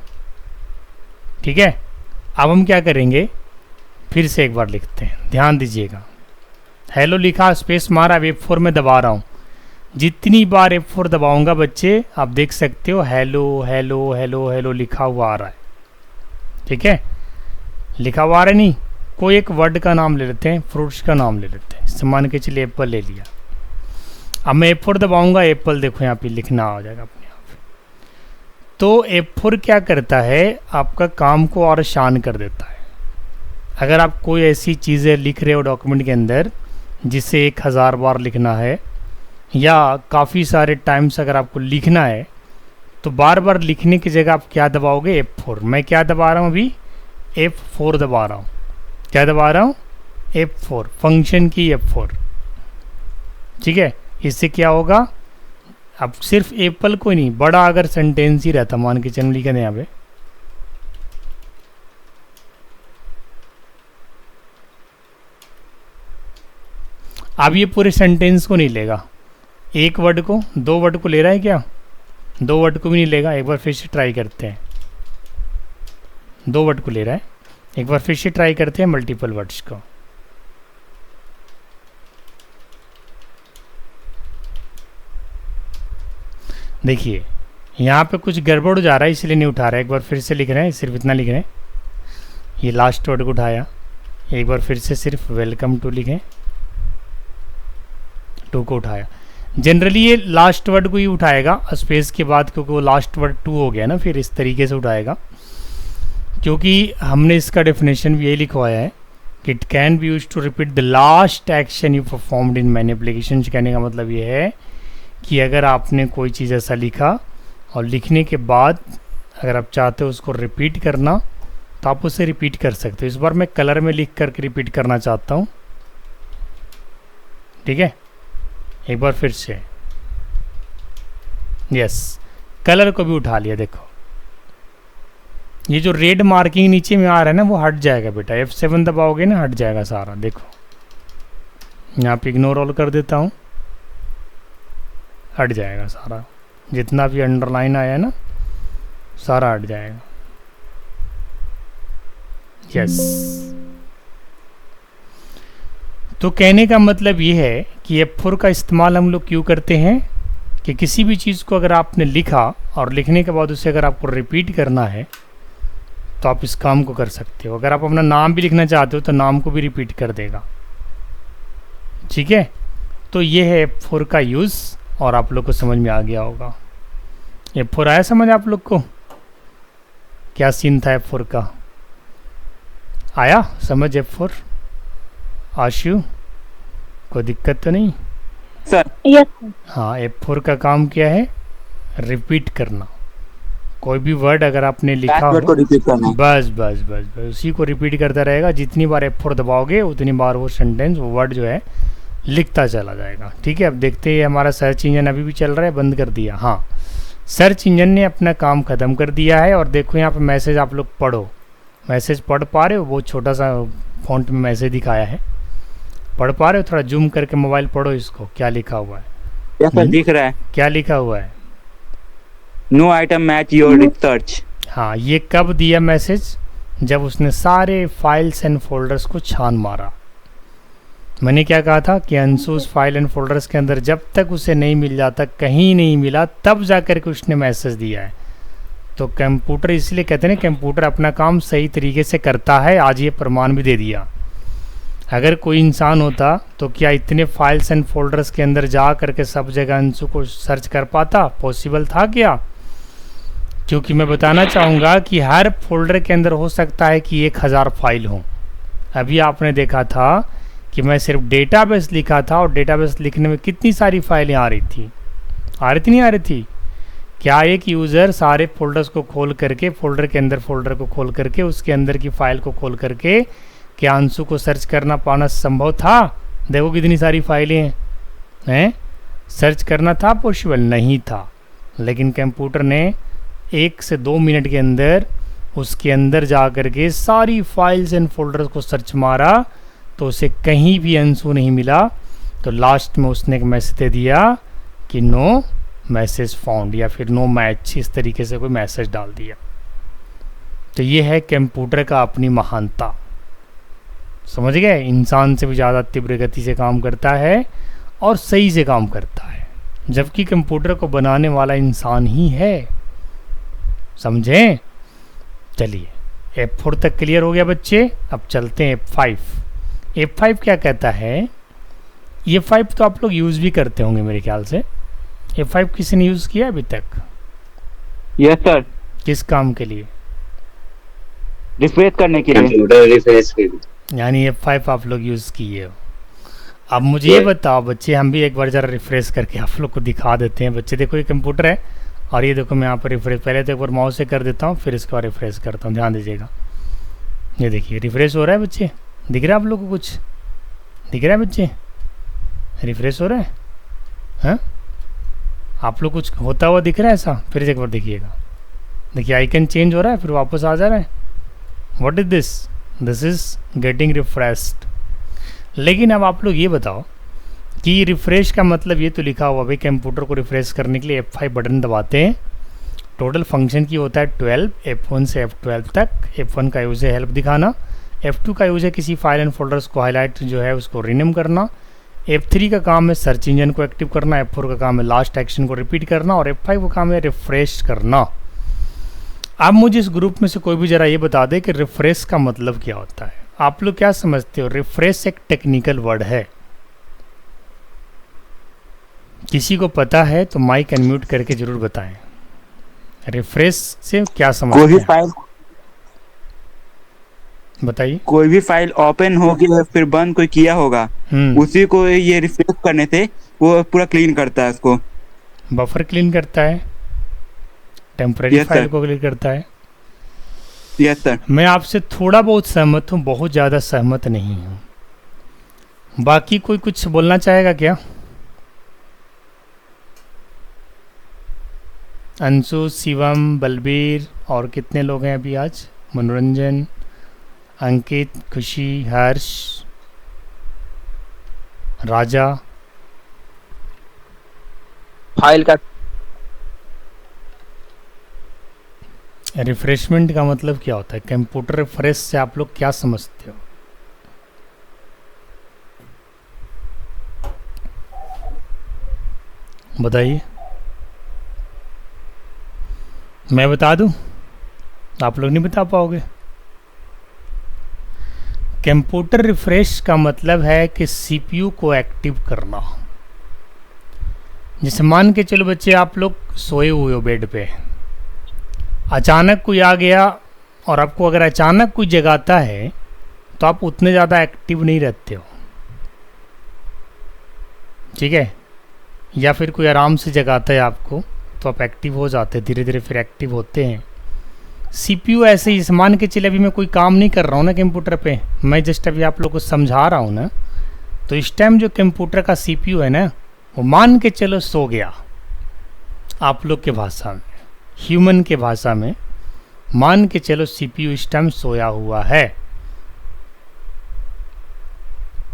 ठीक है। अब हम क्या करेंगे, फिर से एक बार लिखते हैं, ध्यान दीजिएगा। हेलो लिखा, स्पेस मारा, F4 में दबा रहा हूँ। जितनी बार F4 दबाऊंगा बच्चे आप देख सकते हो हेलो हेलो हेलो हेलो लिखा हुआ आ रहा है, ठीक है। लिखा हुआ आ रहा है, नहीं कोई एक वर्ड का नाम ले लेते हैं, फ्रूट्स का नाम ले लेते हैं, मान के चलिए एप्पल ले लिया। अब मैं F4 दबाऊंगा, एप्पल देखो यहाँ पे लिखना आ जाएगा अपने आप। तो F4 क्या करता है, आपका काम को और आसान कर देता है। अगर आप कोई ऐसी चीज़ें लिख रहे हो डॉक्यूमेंट के अंदर जिसे 1000 बार लिखना है, या काफ़ी सारे टाइम्स अगर आपको लिखना है, तो बार बार लिखने की जगह आप क्या दबाओगे? F4। मैं क्या दबा रहा हूँ अभी? F4 दबा रहा हूँ। क्या दबा रहा हूँ? F4, फंक्शन की F4, ठीक है। इससे क्या होगा, अब सिर्फ एप्पल को नहीं, बड़ा अगर सेंटेंस ही रहता, मान के चल लिखे यहाँ पे, अब ये पूरे सेंटेंस को नहीं लेगा, एक वर्ड को, 2 वर्ड को ले रहा है क्या? 2 वर्ड को भी नहीं लेगा। एक बार फिर से ट्राई करते हैं, 2 वर्ड को ले रहा है, एक बार फिर से ट्राई करते हैं मल्टीपल वर्ड्स को। देखिए यहाँ पे कुछ गड़बड़ हो जा रहा है इसलिए नहीं उठा रहा है। एक बार फिर से लिख रहे हैं, सिर्फ इतना लिख रहे हैं, ये लास्ट वर्ड को उठाया। एक बार फिर से सिर्फ वेलकम टू लिखें, टू को उठाया। जनरली ये लास्ट वर्ड को ही उठाएगा स्पेस के बाद, क्योंकि वो लास्ट वर्ड टू हो गया ना, फिर इस तरीके से उठाएगा। क्योंकि हमने इसका डेफिनेशन भी यही लिखवाया है कि it can be use to repeat the last action you performed in many application. कहने का मतलब ये है कि अगर आपने कोई चीज़ ऐसा लिखा और लिखने के बाद अगर आप चाहते हो उसको रिपीट करना तो आप उसे रिपीट कर सकते हो। इस बार मैं कलर में लिख करके रिपीट करना चाहता हूँ, ठीक है। एक बार फिर से, यस, कलर को भी उठा लिया। देखो ये जो रेड मार्किंग नीचे में आ रहा है ना वो हट जाएगा बेटा, F7 दबाओगे ना हट जाएगा सारा। देखो यहाँ पे इग्नोर ऑल कर देता हूँ, हट जाएगा सारा, जितना भी अंडरलाइन आया है ना सारा हट जाएगा। यस, तो कहने का मतलब ये है कि F4 का इस्तेमाल हम लोग क्यों करते हैं कि किसी भी चीज़ को अगर आपने लिखा और लिखने के बाद उसे अगर आपको रिपीट करना है तो आप इस काम को कर सकते हो। अगर आप अपना नाम भी लिखना चाहते हो तो नाम को भी रिपीट कर देगा, ठीक है। तो ये है F4 का यूज़ और आप लोग को समझ में आ गया होगा। F4 आया समझ आप लोग को, क्या सीन था F4 का, आया समझ F4? आशु कोई दिक्कत तो नहीं? Sir yes sir. हाँ, F4 का काम क्या है? रिपीट करना। कोई भी वर्ड अगर आपने लिखा हो को रिपीट करना है। बस बस बस बस उसी को रिपीट करता रहेगा। जितनी बार F4 दबाओगे उतनी बार वो सेंटेंस, वो वर्ड जो है लिखता चला जाएगा, ठीक है। अब देखते हैं हमारा सर्च इंजन अभी भी चल रहा है, बंद कर दिया। हाँ, सर्च इंजन ने अपना काम ख़त्म कर दिया है। और देखो यहाँ पे मैसेज आप लोग पढ़ो, मैसेज पढ़ पा रहे हो? वो छोटा सा फॉन्ट में मैसेज दिखाया है, पढ़ पा रहे हो? थोड़ा जूम करके मोबाइल पढ़ो इसको, क्या लिखा हुआ है? क्या सर दिख रहा है? क्या लिखा हुआ है? No item match your research. हाँ, ये कब दिया मैसेज? जब उसने सारे फाइल्स एंड फोल्डर्स को छान मारा। मैंने क्या कहा था कि अंशुस फाइल एंड फोल्डर्स के अंदर जब तक उसे नहीं मिल जाता, कहीं नहीं मिला, तब जाकर के उसने मैसेज दिया है। तो कंप्यूटर, इसलिए कहते हैं ना कंप्यूटर अपना काम सही तरीके से करता है। आज ये प्रमाण भी दे दिया। अगर कोई इंसान होता तो क्या इतने फाइल्स एंड फोल्डर्स के अंदर जा करके सब जगह अंशु को सर्च कर पाता? पॉसिबल था क्या? क्योंकि मैं बताना चाहूँगा कि हर फोल्डर के अंदर हो सकता है कि 1000 फाइल हों। अभी आपने देखा था कि मैं सिर्फ डेटाबेस लिखा था और डेटाबेस लिखने में कितनी सारी फाइलें आ रही थी, नहीं आ रही थी? क्या एक यूज़र सारे फोल्डर्स को खोल करके, फोल्डर के अंदर फोल्डर को खोल करके, उसके अंदर की फाइल को खोल करके क्या अंशु को सर्च करना पाना संभव था? देखो कितनी सारी फाइलें हैं, सर्च करना था पॉसिबल? नहीं था। लेकिन कंप्यूटर ने 1 से 2 मिनट के अंदर उसके अंदर जा करके सारी फाइल्स एंड फोल्डर्स को सर्च मारा, तो उसे कहीं भी अंशु नहीं मिला। तो लास्ट में उसने एक मैसेज दे दिया कि नो मैसेज फाउंड, या फिर नो मैच, इस तरीके से कोई मैसेज डाल दिया। तो ये है कंप्यूटर का अपनी महानता, समझ गए? इंसान से भी ज़्यादा तीव्र गति से काम करता है और सही से काम करता है, जबकि कंप्यूटर को बनाने वाला इंसान ही है, समझें? चलिए F4 तक क्लियर हो गया बच्चे। अब चलते हैं F5। F5 क्या कहता है? F5 तो आप लोग यूज़ भी करते होंगे मेरे ख्याल से। F5 किसी ने यूज़ किया अभी तक? Yes sir. किस काम के लिए? रिफ्रेश करने के लिए। कंप्यूटर रिफ्रेश के लिए। यानी F5 आप लोग यूज़ किए हो। अब मुझे ये बताओ बच्चे, हम भी एक बार ज़रा रिफ्रेश करके आप लोग को दिखा देते हैं। बच्चे देखो ये कंप्यूटर है और ये देखो मैं यहाँ पर रिफ्रेश, पहले तो एक बार माउस से कर देता हूँ, फिर इसके बाद रिफ्रेश करता हूँ। ध्यान दीजिएगा, ये देखिए रिफ्रेश हो रहा है बच्चे। दिख रहा है आप लोग को? कुछ दिख रहा है बच्चे? रिफ्रेश हो रहा है? हाँ, आप लोग कुछ होता हुआ दिख रहा है ऐसा? फिर एक बार देखिएगा, देखिए आइकन चेंज हो रहा है फिर वापस आ जा रहा है। What is this? This is getting refreshed. लेकिन अब आप लोग ये बताओ कि रिफ्रेश का मतलब ये तो लिखा हुआ भाई कंप्यूटर को रिफ्रेश करने के लिए F5 बटन दबाते हैं। टोटल फंक्शन की होता है 12, F1 से F12 तक। F1 का यूज़ है हेल्प दिखाना, F2 का यूज़ है किसी फाइल एंड फोल्डर्स को हाईलाइट जो है उसको रीनेम करना, F3 का काम है सर्च इंजन को एक्टिव करना, F4 का काम है लास्ट एक्शन को रिपीट करना, और F5 का काम है रिफ्रेश करना। अब मुझे इस ग्रुप में से कोई भी ज़रा ये बता दे कि रिफ्रेश का मतलब क्या होता है। आप लोग क्या समझते हो? रिफ्रेश एक टेक्निकल वर्ड है, किसी को पता है तो माइक अनम्यूट करके जरूर बताएं। रिफ्रेश से क्या समझते कोई भी हैं? फाइल बताइए। कोई भी फाइल ओपन होगी और फिर बंद कोई किया होगा, उसी को ये रिफ्रेश करने से वो पूरा क्लीन करता है उसको। बफर क्लीन करता है, टेम्परेरी Yes, फाइल sir. को क्लीन करता है। Yes sir. मैं आपसे थोड़ा बहुत सहमत हूँ, बहुत ज़्यादा सहमत नहीं हूँ। बाकी कोई कुछ बोलना चाहेगा क्या? अंशु, शिवम, बलबीर और कितने लोग हैं अभी आज? मनोरंजन, अंकित, खुशी, हर्ष, राजा। फाइल का रिफ्रेशमेंट का मतलब क्या होता है? कंप्यूटर रिफ्रेश से आप लोग क्या समझते हो? बताइए। मैं बता दूं? आप लोग नहीं बता पाओगे। कंप्यूटर रिफ्रेश का मतलब है कि सीपीयू को एक्टिव करना। जैसे मान के चलो बच्चे, आप लोग सोए हुए हो बेड पे, अचानक कोई आ गया और आपको अगर अचानक कोई जगाता है तो आप उतने ज़्यादा एक्टिव नहीं रहते हो, ठीक है? या फिर कोई आराम से जगाता है आपको तो आप एक्टिव हो जाते हैं, धीरे धीरे फिर एक्टिव होते हैं। सीपीयू ऐसे ही, मान के चले अभी मैं कोई काम नहीं कर रहा हूँ ना कंप्यूटर पे, मैं जस्ट अभी आप लोग को समझा रहा हूँ ना, तो इस टाइम जो कंप्यूटर का सीपीयू है ना, वो मान के चलो सो गया। आप लोग के भाषा में, ह्यूमन के भाषा में मान के चलो सीपीयू इस टाइम सोया हुआ है।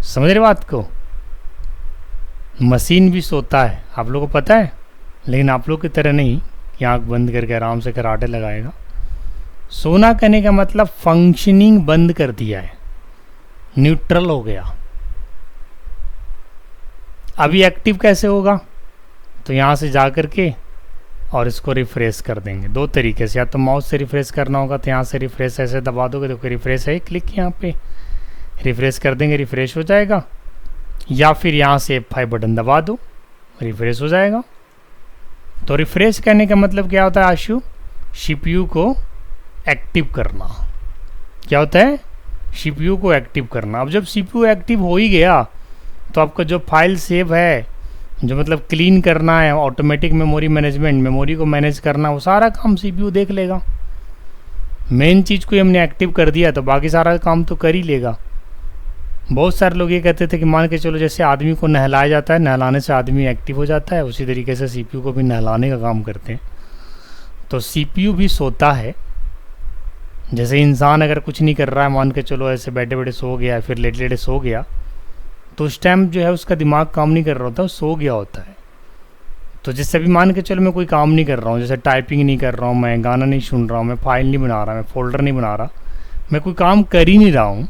समझ रहे बात को? मशीन भी सोता है, आप लोगों को पता है, लेकिन आप लोग की तरह नहीं कि आंख बंद करके आराम से कराटे लगाएगा। सोना कहने का मतलब फंक्शनिंग बंद कर दिया है, न्यूट्रल हो गया। अभी एक्टिव कैसे होगा? तो यहाँ से जा कर के और इसको रिफ्रेश कर देंगे दो तरीके से। या तो माउस से रिफ्रेश करना होगा तो यहाँ से रिफ्रेश ऐसे दबा दोगे, देखो रिफ्रेश है, क्लिक यहाँ पे रिफ्रेश कर देंगे, रिफ्रेश हो जाएगा। या फिर यहाँ से F5 बटन दबा दो, रिफ्रेश हो जाएगा। तो रिफ्रेश करने का मतलब क्या होता है आशु? सीपीयू को एक्टिव करना। क्या होता है? सीपीयू को एक्टिव करना। अब जब सीपीयू एक्टिव हो ही गया तो आपका जो फाइल सेव है, जो मतलब क्लीन करना है, ऑटोमेटिक मेमोरी मैनेजमेंट, मेमोरी को मैनेज करना, वो सारा काम सीपीयू देख लेगा। मेन चीज़ को हमने एक्टिव कर दिया तो बाकी सारा काम तो कर ही लेगा। बहुत सारे लोग ये कहते थे कि मान के चलो जैसे आदमी को नहलाया जाता है, नहलाने से आदमी एक्टिव हो जाता है, उसी तरीके से सीपीयू को भी नहलाने का काम करते हैं। तो सीपीयू भी सोता है। जैसे इंसान अगर कुछ नहीं कर रहा है, मान के चलो ऐसे बैठे बैठे सो गया है, फिर लेटे लेटे सो गया, तो उस टाइम जो है उसका दिमाग काम नहीं कर रहा होता, सो गया होता है। तो जैसे अभी मान के चलो मैं कोई काम नहीं कर रहा हूँ, जैसे टाइपिंग नहीं कर रहा हूँ, मैं गाना नहीं सुन रहा हूँ, मैं फाइल नहीं बना रहा, मैं फोल्डर नहीं बना रहा, मैं कोई काम कर ही नहीं रहा हूँ,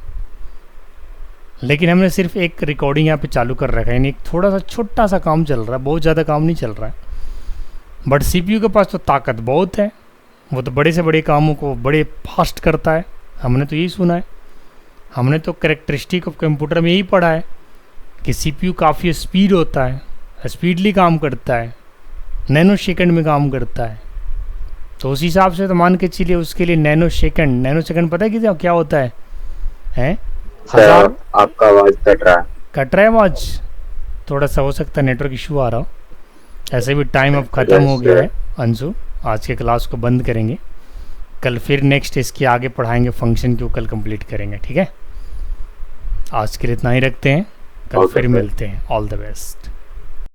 लेकिन हमने सिर्फ एक रिकॉर्डिंग यहाँ पे चालू कर रखा है, यानी एक थोड़ा सा छोटा सा काम चल रहा है, बहुत ज़्यादा काम नहीं चल रहा है। बट सीपीयू के पास तो ताकत बहुत है, वो तो बड़े से बड़े कामों को बड़े फास्ट करता है। हमने तो यही सुना है, हमने तो कैरेक्टरिस्टिक ऑफ कंप्यूटर में यही पढ़ा है कि सीपीयू काफ़ी स्पीड होता है, स्पीडली काम करता है, नैनो सेकंड में काम करता है। तो उस हिसाब से तो मान के चलिए उसके लिए नैनो सेकंड पता है कि क्या होता है? हैं? सर आपका आवाज कट रहा है। कट रहा है आवाज? थोड़ा सा हो सकता है नेटवर्क इशू आ रहा हो। ऐसे भी टाइम अब ख़त्म हो गया है अंशु, आज के क्लास को बंद करेंगे, कल फिर नेक्स्ट इसके आगे पढ़ाएंगे, फंक्शन को कल कंप्लीट करेंगे, ठीक है? आज के लिए इतना ही रखते हैं, कल फिर मिलते हैं। All the best.